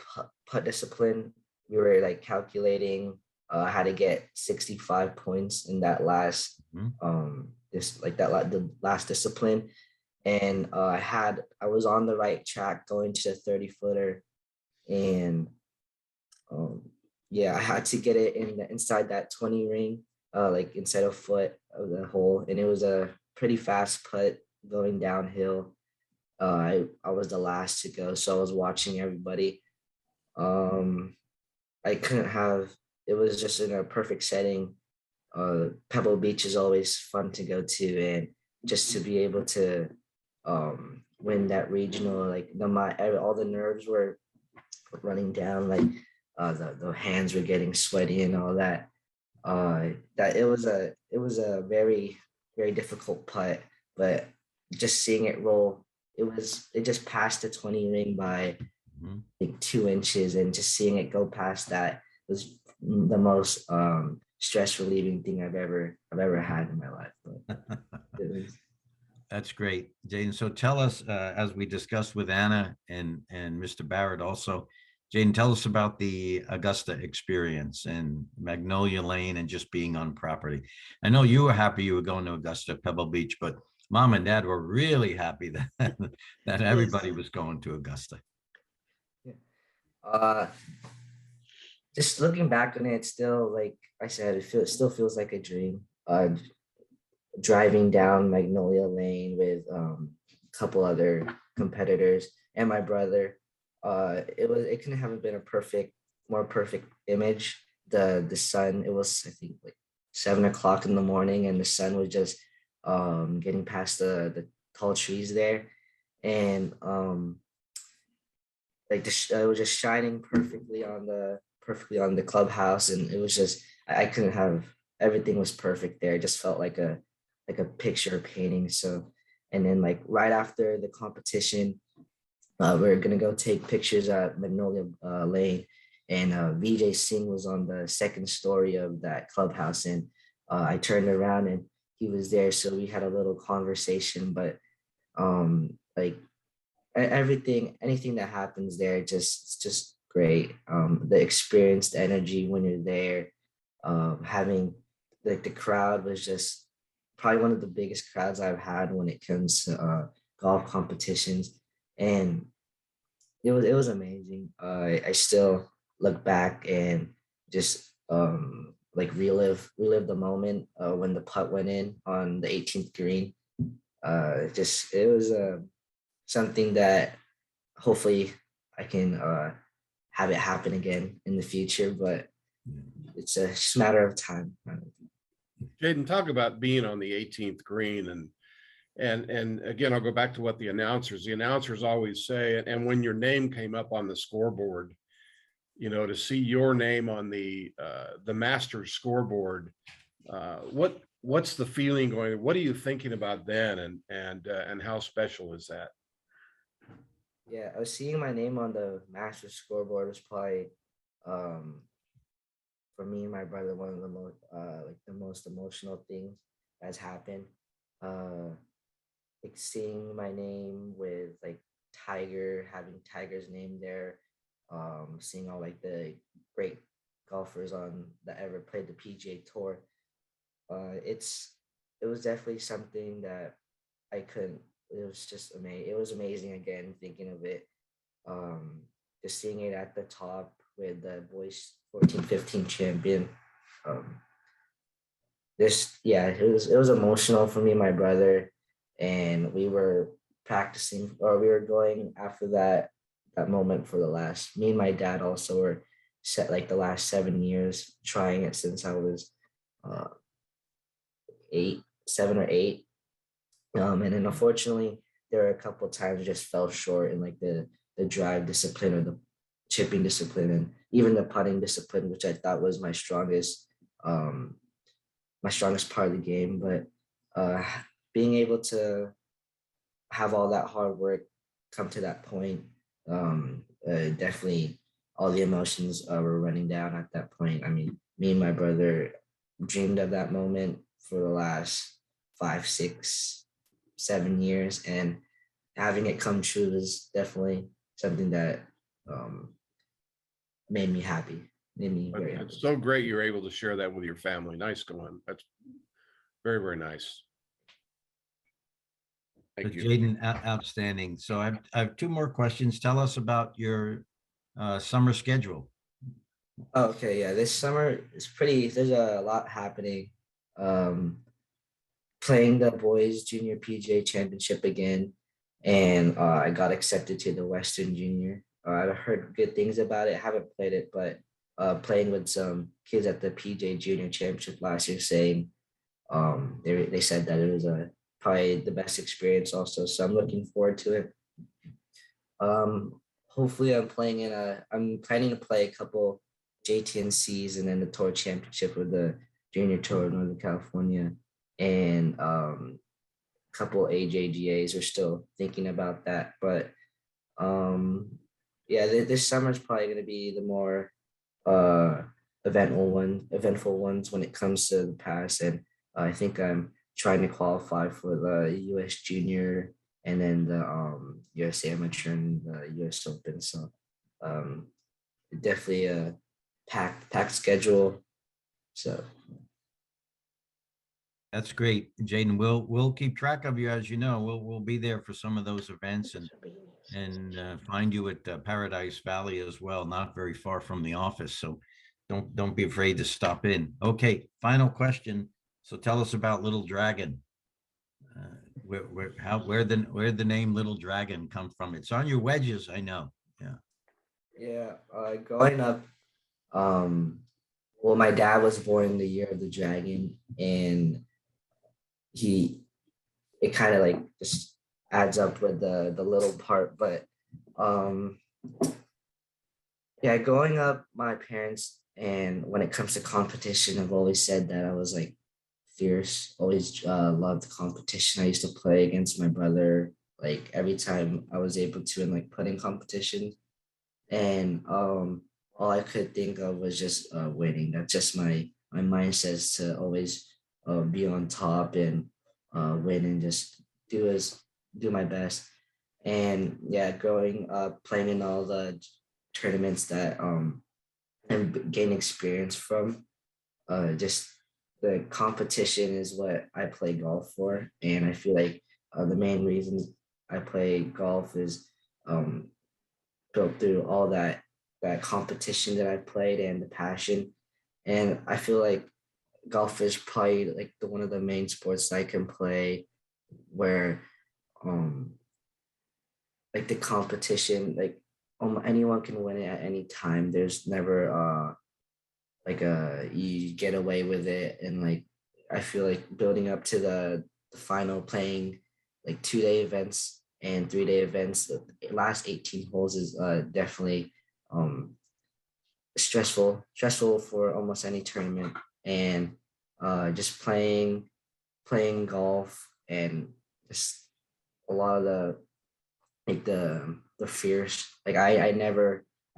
putt discipline, we were like calculating how to get 65 points in that last the last discipline. And I was on the right track going to the 30-footer, and yeah, I had to get it inside that 20 ring, like inside a foot of the hole, and it was a pretty fast putt going downhill. I was the last to go, so I was watching everybody. Um, I couldn't have. It was just in a perfect setting. Pebble Beach is always fun to go to, and just to be able to win that regional, like all the nerves were running down, like the hands were getting sweaty and all that. That it was a very very difficult putt, but just seeing it roll, it just passed the 20 ring by like 2 inches, and just seeing it go past that was the most stress relieving thing I've ever had in my life. But it was, That's great, Jaden. So tell us, as we discussed with Anna and Mr. Barrett also, Jaden, tell us about the Augusta experience and Magnolia Lane and just being on property. I know you were happy you were going to Augusta, Pebble Beach, but Mom and Dad were really happy that that everybody Yes. was going to Augusta. uh, just looking back on it, still like I said, it still feels like a dream. Driving down Magnolia Lane with a couple other competitors and my brother. It couldn't have been more perfect image the sun, it was I think like 7 o'clock in the morning, and the sun was just getting past the tall trees there, and like it was just shining perfectly on the clubhouse, and it was just I couldn't have everything was perfect there. It just felt like a picture painting. So, and then like right after the competition, we are gonna go take pictures at Magnolia Lane, and VJ Singh was on the second story of that clubhouse, and I turned around and he was there, so we had a little conversation. But like anything that happens there, it's just great. The experience, the energy when you're there, having like the crowd was just probably one of the biggest crowds I've had when it comes to golf competitions, and it was amazing. I still look back and just like relive the moment when the putt went in on the 18th green. Just it was something that hopefully I can have it happen again in the future, but it's just a matter of time. Jaden, talk about being on the 18th green, and again, I'll go back to what the announcers always say, and when your name came up on the scoreboard, you know, to see your name on the Masters scoreboard, what's the feeling going? What are you thinking about then, and how special is that? Yeah, I was seeing my name on the Masters scoreboard was probably for me and my brother one of the most like the most emotional things that's happened. Like seeing my name with like Tiger, having Tiger's name there, seeing all like the great golfers on that ever played the PGA Tour. It was definitely something that I couldn't. It was just amazing. It was amazing again thinking of it. Just seeing it at the top with the boys 14-15 champion. It was emotional for me and my brother, and we were practicing, or we were going after that moment for the last. Me and my dad also were set like the last 7 years trying it since I was 7 or 8. And then unfortunately, there were a couple of times I just fell short in like the drive discipline or the chipping discipline, and even the putting discipline, which I thought was my strongest part of the game. But being able to have all that hard work come to that point, definitely all the emotions were running down at that point. I mean, me and my brother dreamed of that moment for the last 5, 6, 7 years, and having it come true is definitely something that made me happy. Made me very happy. It's so great you're able to share that with your family. Nice going. That's very, very nice. Thank you. Jaden, outstanding. So I have 2 more questions. Tell us about your summer schedule. Okay, yeah, this summer is pretty. There's a lot happening. Playing the boys junior PGA championship again, and I got accepted to the Western Junior. I've heard good things about it. Haven't played it, but playing with some kids at the PGA Junior Championship last year, saying they said that it was probably the best experience also. So I'm looking forward to it. Hopefully I'm planning to play a couple JTNCs and then the Tour Championship with the Junior Tour of Northern California, and couple AJGAs. We're still thinking about that, but yeah, this summer is probably going to be the more eventful ones when it comes to the pass, and I think I'm trying to qualify for the US Junior and then the US Amateur and the US Open. So definitely a packed schedule. So That's great, Jaden. We'll keep track of you. As you know, we'll be there for some of those events and find you at Paradise Valley as well, not very far from the office. So don't be afraid to stop in. Okay, final question. So tell us about Little Dragon. Where the name Little Dragon come from? It's on your wedges, I know. Yeah. yeah, growing up, Well, my dad was born the year of the dragon, and he it kind of like just adds up with the little part. But um yeah, growing up, my parents and when it comes to competition, have always said that I was like fierce. Always loved competition. I used to play against my brother like every time I was able to in like putting competition, and all I could think of was just winning. That's just my mindset is to always be on top and win and just do my best. And yeah, growing up playing in all the tournaments that and gain experience from, just the competition is what I play golf for, and I feel like the main reasons I play golf is um, built through all that competition that I played and the passion. And I feel like golf is probably like one of the main sports that I can play where um like the competition, like anyone can win it at any time. There's never like you get away with it, and like I feel like building up to the final, playing like 2-day events and 3-day events, the last 18 holes is definitely um stressful for almost any tournament. And just playing golf and just a lot of the like the fears, like I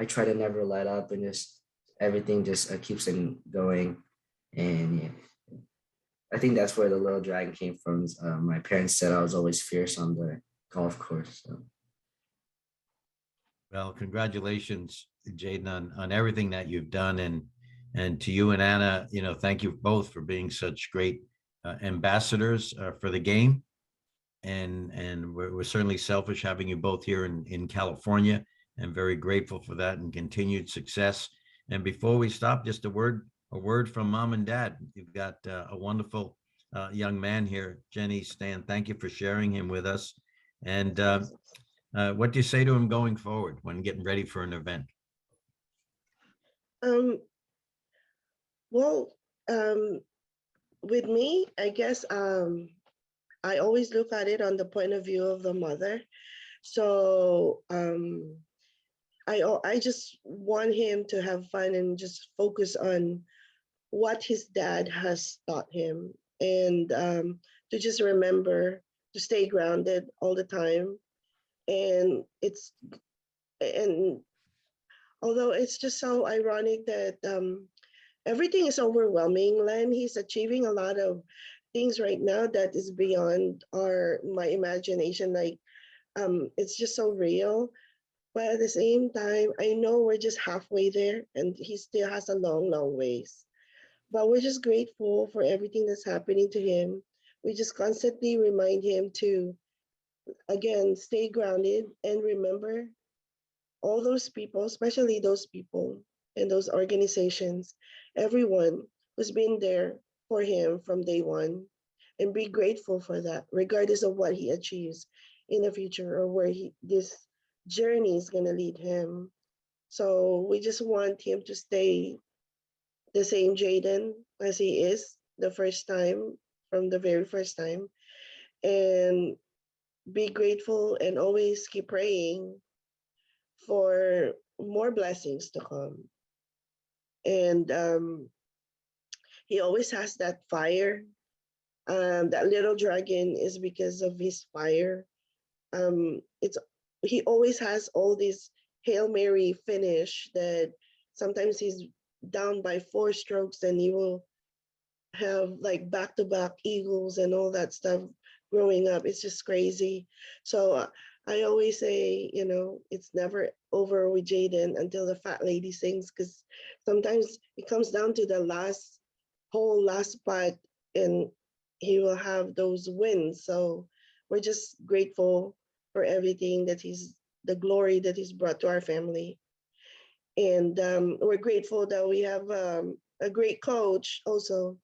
try to never let up, and just everything just keeps on going. And yeah, I think that's where the little dragon came from. My parents said I was always fierce on the golf course. So Well, congratulations, Jaden, on everything that you've done, and to you and Anna, thank you both for being such great ambassadors for the game. And we're certainly selfish having you both here in California, and very grateful for that and continued success. And before we stop, just a word from mom and dad. You've got a wonderful young man here, Jenny Stan. Thank you for sharing him with us. And what do you say to him going forward when getting ready for an event? Um, well, um, with me, I guess I always look at it on the point of view of the mother. So I just want him to have fun and just focus on what his dad has taught him, and to just remember to stay grounded all the time. And and although it's just so ironic that everything is overwhelming, Len, he's achieving a lot of things right now that is beyond our my imagination. Like it's just so real. But at the same time, I know we're just halfway there, and he still has a long ways. But we're just grateful for everything that's happening to him. We just constantly remind him to, again, stay grounded and remember all those people, especially those people and those organizations, everyone who's been there for him from day one, and be grateful for that, regardless of what he achieves in the future or where this journey is going to lead him. So we just want him to stay the same Jaden as he is the first time, from the very first time, and be grateful and always keep praying for more blessings to come. And he always has that fire. That little dragon is because of his fire. It's he always has all this Hail Mary finish that sometimes he's down by 4 strokes and he will have like back-to-back eagles and all that stuff growing up. It's just crazy. So I always say, it's never over with Jaden until the fat lady sings, because sometimes it comes down to the last putt, and he will have those wins. So we're just grateful for everything the glory that he's brought to our family. And we're grateful that we have a great coach also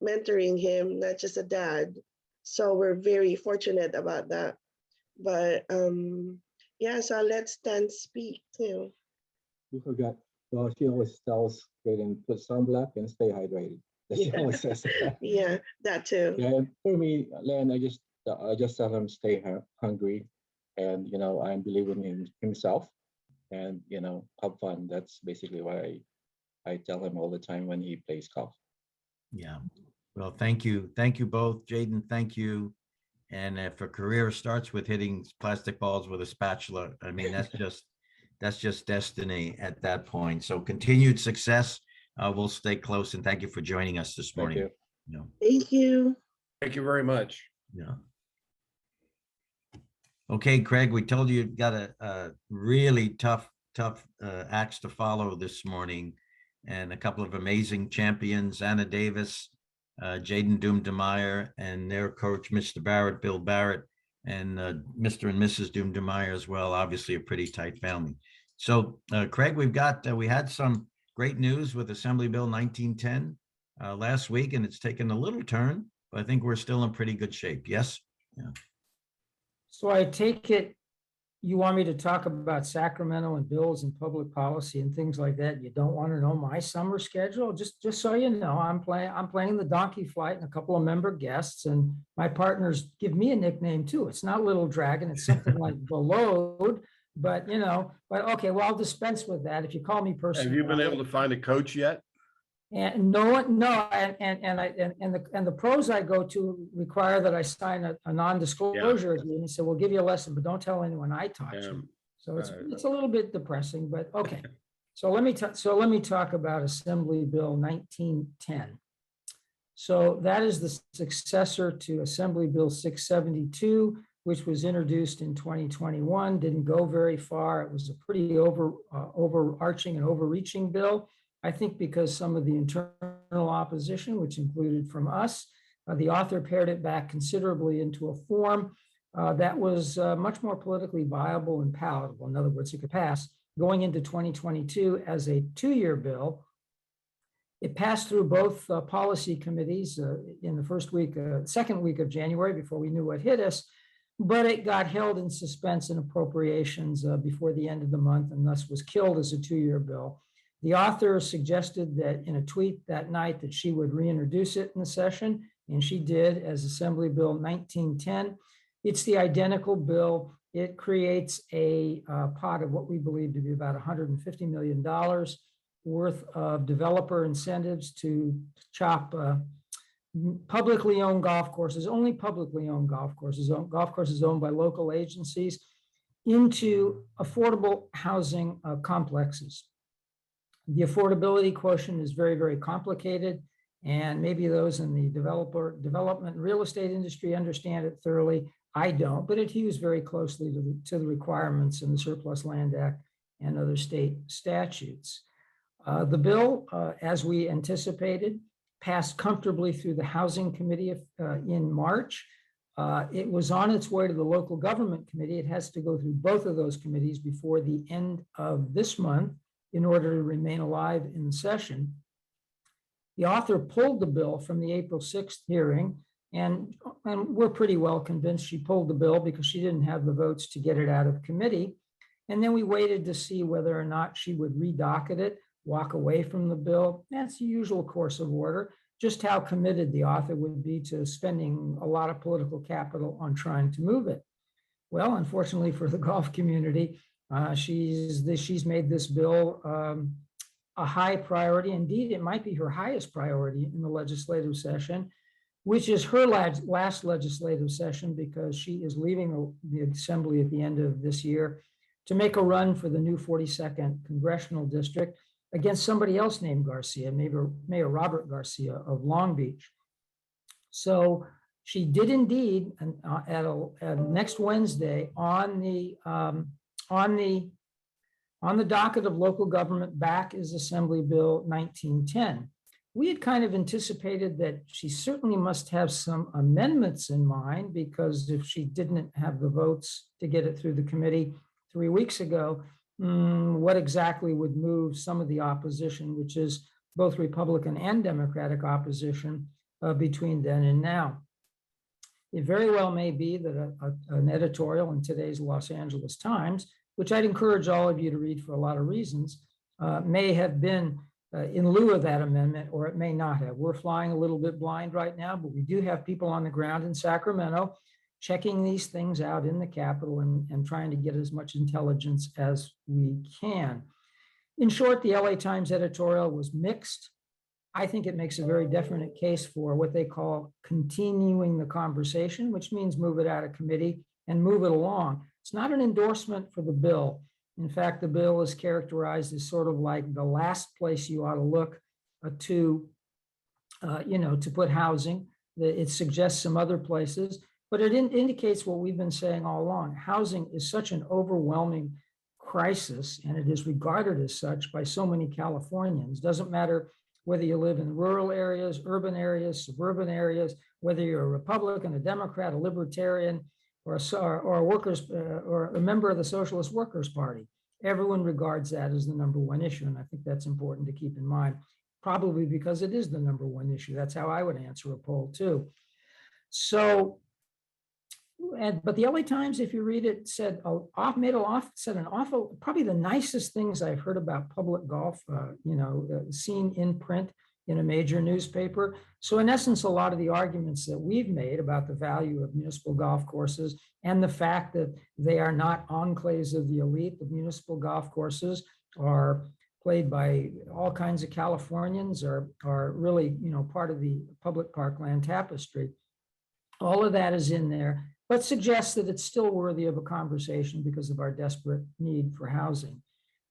mentoring him, not just a dad. So we're very fortunate about that. But yeah, so I'll let Stan speak too. We forgot Well, she always tells Jaden, put sunblock and stay hydrated. That she Yeah. always says that. Yeah, that too. Yeah, and for me, Len, I just tell him stay hungry, and I'm believing in himself, and have fun. That's basically what I tell him all the time when he plays golf. Yeah. Well, thank you. Thank you both. Jaden, thank you. And if a career starts with hitting plastic balls with a spatula, I mean, that's just destiny at that point. So continued success. We'll stay close, and thank you for joining us this Thank morning. you. Thank you. Thank you very much. Yeah. Okay, Craig, we told you you've got a really tough acts to follow this morning, and a couple of amazing champions, Anna Davis, Jaden Doom-DeMeyer, and their coach, Mr. Barrett, Bill Barrett, and Mr. and Mrs. Doom-DeMeyer as well. Obviously, a pretty tight family. So, Craig, we had some great news with Assembly Bill 1910 last week, and it's taken a little turn, but I think we're still in pretty good shape. Yes? Yeah. So I take it you want me to talk about Sacramento and bills and public policy and things like that. You don't want to know my summer schedule? Just so you know, I'm playing the donkey flight and a couple of member guests, and my partners give me a nickname too. It's not Little Dragon, it's something like Below, but okay, well, I'll dispense with that. If you call me personally. Have you been able to find a coach yet? And no, and the pros I go to require that I sign a non-disclosure agreement. So we'll give you a lesson, but don't tell anyone I talked to. So it's a little bit depressing, but okay. So let me talk about Assembly Bill 1910. So that is the successor to Assembly Bill 672, which was introduced in 2021. Didn't go very far. It was a pretty overarching and overreaching bill. I think because some of the internal opposition, which included from us, the author pared it back considerably into a form that was much more politically viable and palatable. In other words, it could pass going into 2022 as a 2-year bill. It passed through both policy committees in the second week of January before we knew what hit us, but it got held in suspense in appropriations before the end of the month and thus was killed as a 2-year bill. The author suggested that in a tweet that night that she would reintroduce it in the session, and she did as Assembly Bill 1910. It's the identical bill. It creates a pot of what we believe to be about $150 million worth of developer incentives to chop publicly owned golf courses, only publicly owned golf courses owned by local agencies, into affordable housing complexes. The affordability quotient is very, very complicated, and maybe those in the development and real estate industry understand it thoroughly. I don't, but it hews very closely to the requirements in the Surplus Land Act and other state statutes. The bill, as we anticipated, passed comfortably through the Housing Committee in March. It was on its way to the Local Government Committee. It has to go through both of those committees before the end of this month in order to remain alive in the session. The author pulled the bill from the April 6th hearing, and we're pretty well convinced she pulled the bill because she didn't have the votes to get it out of committee. And then we waited to see whether or not she would redocket it, walk away from the bill. That's the usual course of order, just how committed the author would be to spending a lot of political capital on trying to move it. Well, unfortunately for the golf community, she's made this bill a high priority. Indeed, it might be her highest priority in the legislative session, which is her last legislative session because she is leaving the assembly at the end of this year to make a run for the new 42nd congressional district against somebody else named Garcia, Mayor Robert Garcia of Long Beach. So she did indeed, at next Wednesday on the docket of local government back is Assembly Bill 1910. We had kind of anticipated that she certainly must have some amendments in mind, because if she didn't have the votes to get it through the committee 3 weeks ago, what exactly would move some of the opposition, which is both Republican and Democratic opposition between then and now. It very well may be that an editorial in today's Los Angeles Times, which I'd encourage all of you to read for a lot of reasons, may have been in lieu of that amendment, or it may not have. We're flying a little bit blind right now, but we do have people on the ground in Sacramento checking these things out in the Capitol and trying to get as much intelligence as we can. In short, the LA Times editorial was mixed. I think it makes a very definite case for what they call continuing the conversation, which means move it out of committee and move it along. It's not an endorsement for the bill. In fact, the bill is characterized as sort of like the last place you ought to look to put housing. It suggests some other places, but it indicates what we've been saying all along. Housing is such an overwhelming crisis, and it is regarded as such by so many Californians. Doesn't matter whether you live in rural areas, urban areas, suburban areas, whether you're a Republican, a Democrat, a Libertarian, or a workers or a member of the Socialist Workers Party. Everyone regards that as the number one issue, and I think that's important to keep in mind, probably because it is the number one issue. That's how I would answer a poll too. So, but the LA Times, if you read it, said an awful, probably the nicest things I've heard about public golf, seen in print in a major newspaper. So in essence, a lot of the arguments that we've made about the value of municipal golf courses and the fact that they are not enclaves of the elite, the municipal golf courses are played by all kinds of Californians, are really, part of the public parkland tapestry. All of that is in there, but suggests that it's still worthy of a conversation because of our desperate need for housing.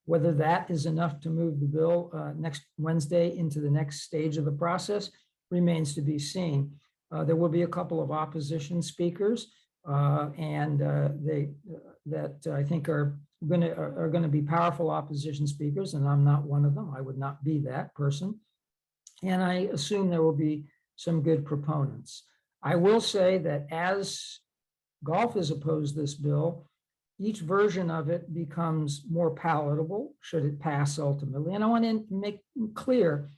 Whether that is enough to move the bill next Wednesday into the next stage of the process remains to be seen. There will be a couple of opposition speakers, and that I think are going to be powerful opposition speakers, and I'm not one of them. I would not be that person. And I assume there will be some good proponents. I will say that as golf has opposed this bill, each version of it becomes more palatable should it pass ultimately. And I want to make clear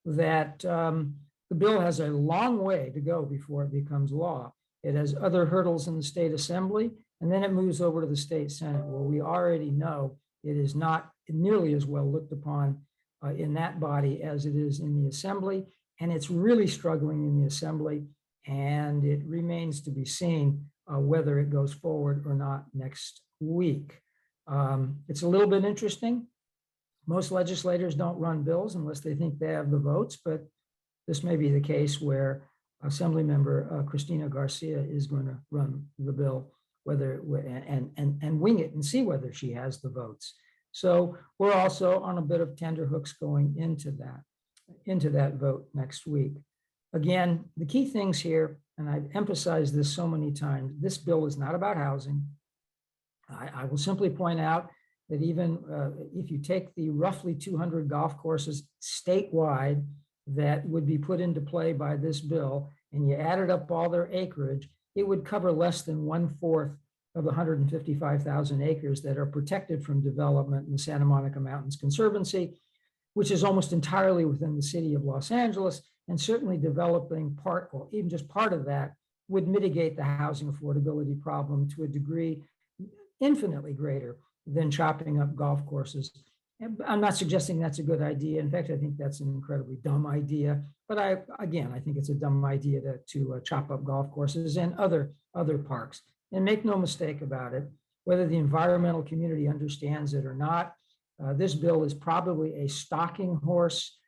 that the bill has a long way to go before it becomes law. It has other hurdles in the state assembly, and then it moves over to the state senate, where we already know it is not nearly as well looked upon in that body as it is in the assembly. And it's really struggling in the assembly, and it remains to be seen whether it goes forward or not next week. It's a little bit interesting. Most legislators don't run bills unless they think they have the votes, but this may be the case where Assemblymember Cristina Garcia is going to run the bill, and wing it and see whether she has the votes. So we're also on a bit of tenterhooks going into that vote next week. Again, the key things here, and I've emphasized this so many times, this bill is not about housing. I will simply point out that even if you take the roughly 200 golf courses statewide that would be put into play by this bill, and you added up all their acreage, it would cover less than 1/4 of the 155,000 acres that are protected from development in the Santa Monica Mountains Conservancy, which is almost entirely within the city of Los Angeles, and certainly developing part, or even just part of that, would mitigate the housing affordability problem to a degree infinitely greater than chopping up golf courses. I'm not suggesting that's a good idea. In fact, I think that's an incredibly dumb idea. But I think it's a dumb idea to chop up golf courses and other parks. And make no mistake about it, whether the environmental community understands it or not, this bill is probably a stalking horse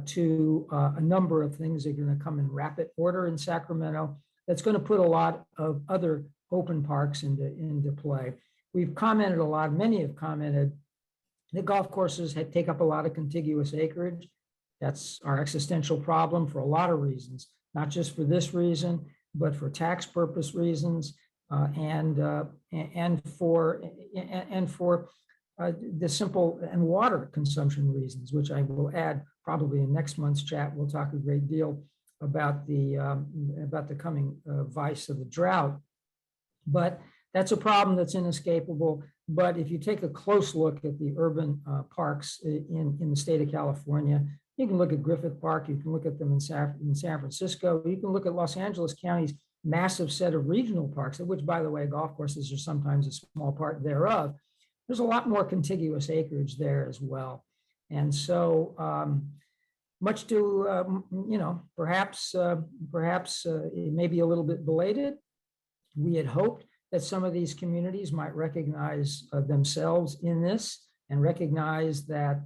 to a number of things that are going to come in rapid order in Sacramento. That's going to put a lot of other open parks into play. We've commented a lot, many have commented that golf courses take up a lot of contiguous acreage. That's our existential problem for a lot of reasons, not just for this reason, but for tax purpose reasons and for the simple and water consumption reasons, which I will add probably in next month's chat. We'll talk a great deal about the coming vice of the drought, but that's a problem that's inescapable. But if you take a close look at the urban parks in the state of California, you can look at Griffith Park, you can look at them in San Francisco, you can look at Los Angeles County's massive set of regional parks, of which, by the way, golf courses are sometimes a small part thereof. There's a lot more contiguous acreage there as well. And so much to, perhaps it may be a little bit belated. We had hoped that some of these communities might recognize themselves in this and recognize that,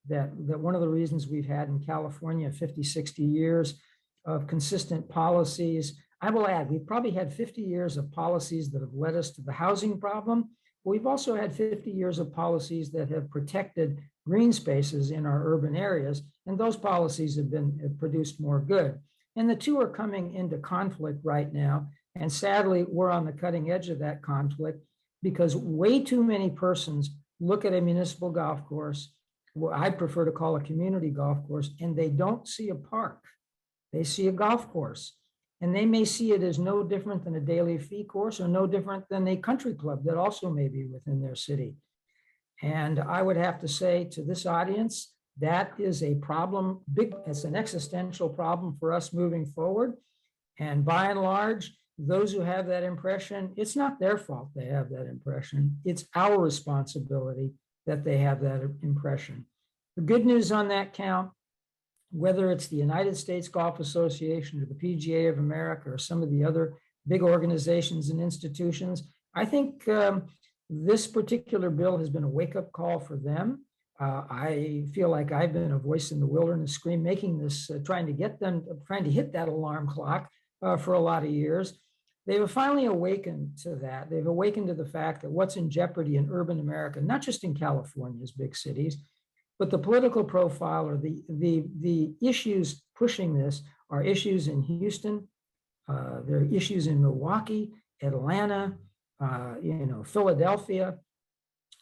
that one of the reasons we've had in California 50, 60 years of consistent policies. I will add, we've probably had 50 years of policies that have led us to the housing problem. We've also had 50 years of policies that have protected green spaces in our urban areas, and those policies have produced more good. And the two are coming into conflict right now. And sadly, we're on the cutting edge of that conflict because way too many persons look at a municipal golf course, what I prefer to call a community golf course, and they don't see a park. They see a golf course, and they may see it as no different than a daily fee course or no different than a country club that also may be within their city. And I would have to say to this audience, that is a problem, it's an existential problem for us moving forward. And by and large, those who have that impression, it's not their fault they have that impression. It's our responsibility that they have that impression. The good news on that count, whether it's the United States Golf Association or the PGA of America or some of the other big organizations and institutions, I think this particular bill has been a wake-up call for them. I feel like I've been a voice in the wilderness scream, making this, trying to hit that alarm clock for a lot of years. They've finally awakened to that. They've awakened to the fact that what's in jeopardy in urban America, not just in California's big cities, but the political profile or the issues pushing this are issues in Houston, there are issues in Milwaukee, Atlanta, Philadelphia,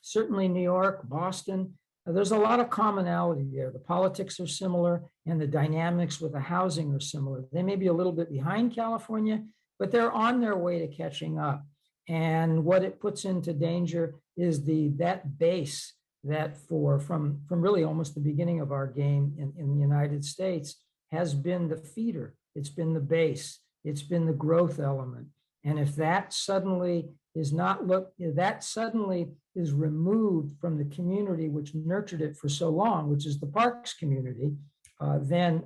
certainly New York, Boston. There's a lot of commonality there. The politics are similar and the dynamics with the housing are similar. They may be a little bit behind California, but they're on their way to catching up. And what it puts into danger is that base that from really almost the beginning of our game in the United States has been the feeder. It's been the base. It's been the growth element. And if that suddenly is removed from the community which nurtured it for so long, which is the parks community, then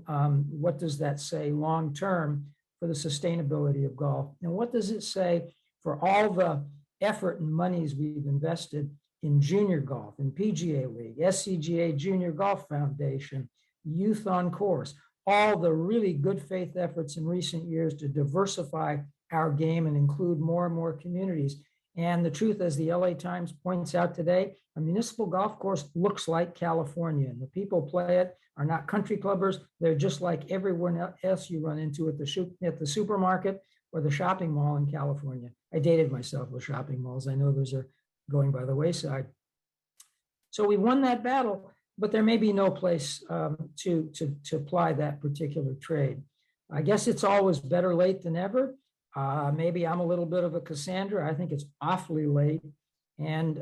what does that say long-term for the sustainability of golf? And what does it say for all the effort and monies we've invested in junior golf, in PGA League, SCGA Junior Golf Foundation, Youth on Course, all the really good faith efforts in recent years to diversify our game and include more and more communities. And the truth, as the LA Times points out today, a municipal golf course looks like California, and the people play it are not country clubbers. They're just like everyone else you run into at the supermarket or the shopping mall in California. I dated myself with shopping malls. I know those are going by the wayside. So we won that battle, but there may be no place to apply that particular trade. I guess it's always better late than ever. Maybe I'm a little bit of a Cassandra. I think it's awfully late, and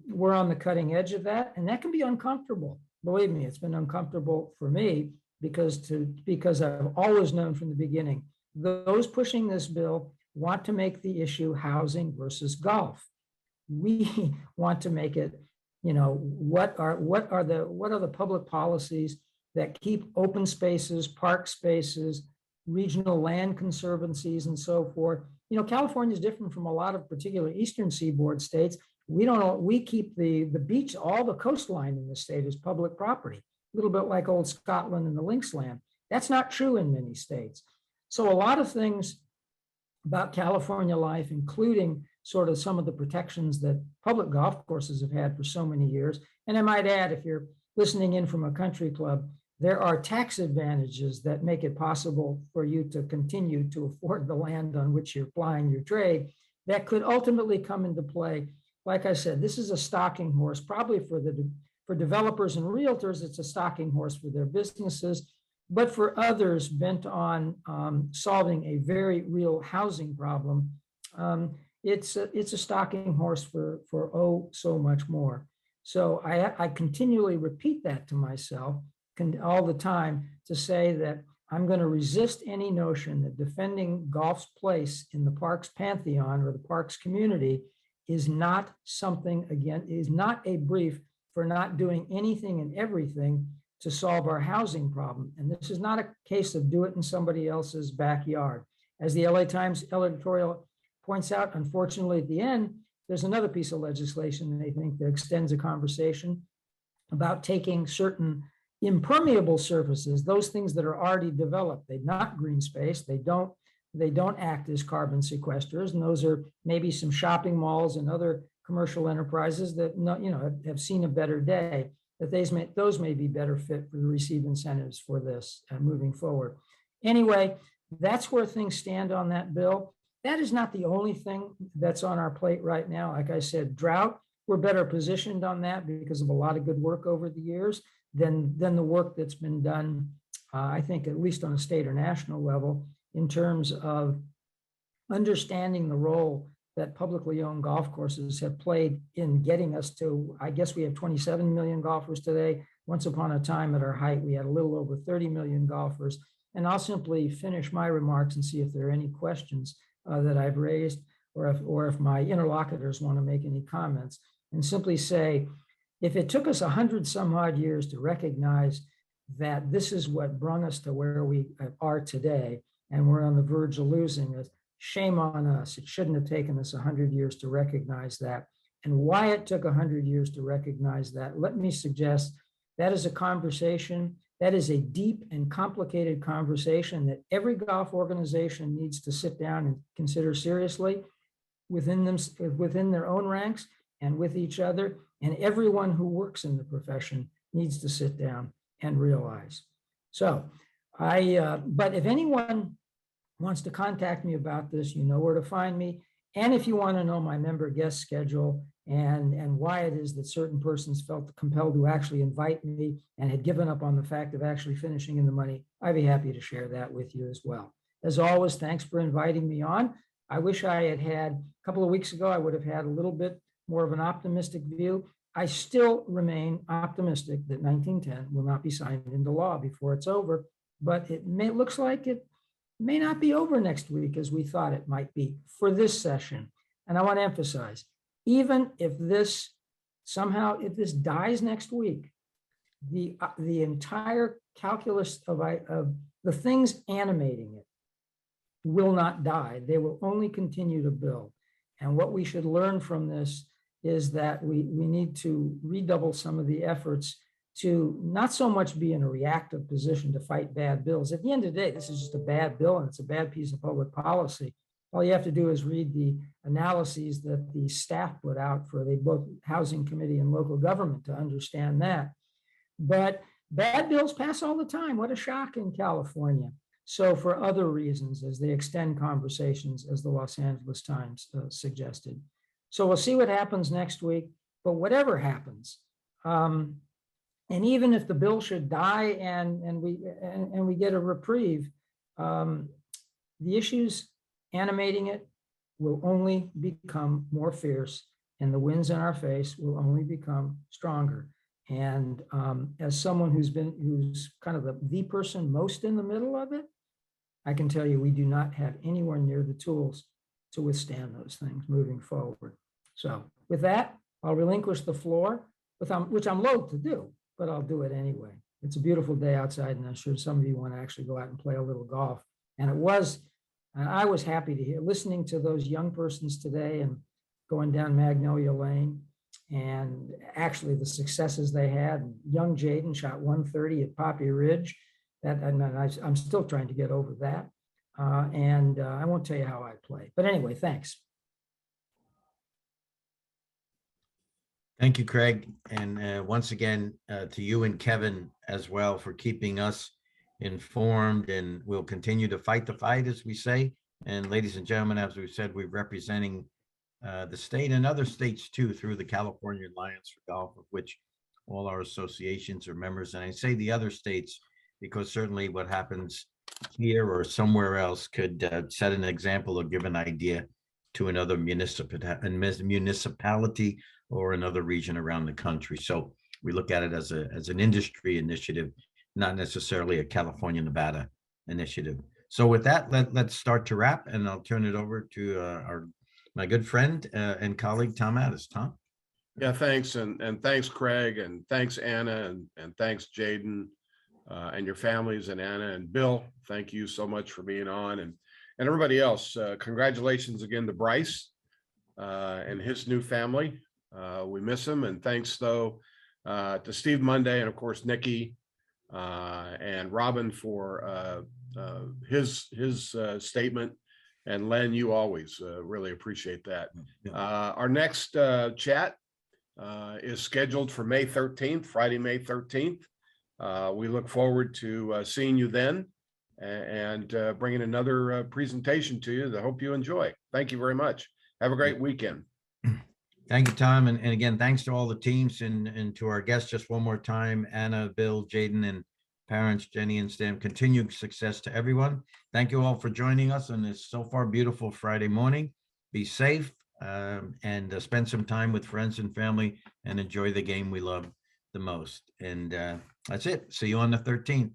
we're on the cutting edge of that, and that can be uncomfortable. Believe me, it's been uncomfortable for me because I've always known from the beginning, those pushing this bill want to make the issue housing versus golf. We want to make it, what are the public policies that keep open spaces, park spaces, regional land conservancies, and so forth. California is different from a lot of particular Eastern Seaboard states. We keep the beach, all the coastline in the state is public property, a little bit like old Scotland and the Lynx land. That's not true in many states. So a lot of things about California life, including sort of some of the protections that public golf courses have had for so many years. And I might add, if you're listening in from a country club, there are tax advantages that make it possible for you to continue to afford the land on which you're plying your trade that could ultimately come into play. Like I said, this is a stalking horse, probably for developers and realtors, it's a stalking horse for their businesses, but for others bent on solving a very real housing problem, it's a stalking horse for so much more. So I continually repeat that to myself all the time to say that I'm going to resist any notion that defending golf's place in the parks pantheon or the parks community is not something, again, is not a brief for not doing anything and everything to solve our housing problem. And this is not a case of do it in somebody else's backyard. As the LA Times editorial points out, unfortunately, at the end, there's another piece of legislation they think that extends a conversation about taking certain impermeable surfaces, those things that are already developed. They're not green space. They don't act as carbon sequesters. And those are maybe some shopping malls and other commercial enterprises that have seen a better day, that those may be better fit to receive incentives for this moving forward. Anyway, that's where things stand on that bill. That is not the only thing that's on our plate right now. Like I said, drought, we're better positioned on that because of a lot of good work over the years than the work that's been done, I think, at least on a state or national level, in terms of understanding the role that publicly owned golf courses have played in getting us to, I guess we have 27 million golfers today. Once upon a time at our height, we had a little over 30 million golfers. And I'll simply finish my remarks and see if there are any questions that I've raised, or if my interlocutors want to make any comments, and simply say, if it took us 100 some odd years to recognize that this is what brought us to where we are today, and we're on the verge of losing it, shame on us. It shouldn't have taken us 100 years to recognize that. And why it took 100 years to recognize that, let me suggest that is a conversation, that is a deep and complicated conversation that every golf organization needs to sit down and consider seriously within their own ranks and with each other. And everyone who works in the profession needs to sit down and realize. So but if anyone wants to contact me about this, you know where to find me. And if you want to know my member guest schedule and why it is that certain persons felt compelled to actually invite me and had given up on the fact of actually finishing in the money, I'd be happy to share that with you as well. As always, thanks for inviting me on. I wish I had a couple of weeks ago, I would have had a little bit more of an optimistic view. I still remain optimistic that 1910 will not be signed into law before it's over, but looks like it may not be over next week as we thought it might be for this session. And I want to emphasize, even if this dies next week, the entire calculus of the things animating it will not die. They will only continue to build. And what we should learn from this is that we need to redouble some of the efforts to not so much be in a reactive position to fight bad bills. At the end of the day, this is just a bad bill and it's a bad piece of public policy. All you have to do is read the analyses that the staff put out for both Housing Committee and local government to understand that. But bad bills pass all the time. What a shock in California. So for other reasons, as they extend conversations, as the Los Angeles Times suggested. So we'll see what happens next week, but whatever happens, and even if the bill should die and we get a reprieve, the issues animating it will only become more fierce, and the winds in our face will only become stronger. And as someone who's kind of the person most in the middle of it, I can tell you we do not have anywhere near the tools to withstand those things moving forward. So with that, I'll relinquish the floor, which I'm loath to do, but I'll do it anyway. It's a beautiful day outside, and I'm sure some of you want to actually go out and play a little golf. And I was happy to hear, listening to those young persons today and going down Magnolia Lane, and actually the successes they had. Young Jaden shot 130 at Poppy Ridge. I'm still trying to get over that. And I won't tell you how I play. But anyway, thanks. Thank you, Craig. And once again, to you and Kevin as well for keeping us informed, and we'll continue to fight the fight, as we say. And ladies and gentlemen, as we said, we're representing the state and other states too through the California Alliance for Golf, of which all our associations are members. And I say the other states because certainly what happens here or somewhere else could set an example or give an idea to another municipality or another region around the country. So we look at it as an industry initiative, not necessarily a California, Nevada initiative. So with that, let's start to wrap, and I'll turn it over to my good friend and colleague, Tom Addis. Tom? Yeah, thanks. And thanks, Craig, and thanks, Anna, and thanks, Jaden, and your families, and Anna and Bill. Thank you so much for being on, and everybody else. Congratulations again to Bryce and his new family. We miss him. And thanks though to Steve Monday and of course Nikki and Robin for his statement. And Len, you always really appreciate that. Our next chat is scheduled for May 13th, Friday, May 13th. We look forward to seeing you then and bringing another presentation to you that I hope you enjoy. Thank you very much. Have a great weekend. Thank you, Tom. And again, thanks to all the teams and to our guests just one more time, Anna, Bill, Jaden, and parents, Jenny and Stan. Continued success to everyone. Thank you all for joining us on this so far beautiful Friday morning. Be safe and spend some time with friends and family and enjoy the game we love the most. And that's it. See you on the 13th.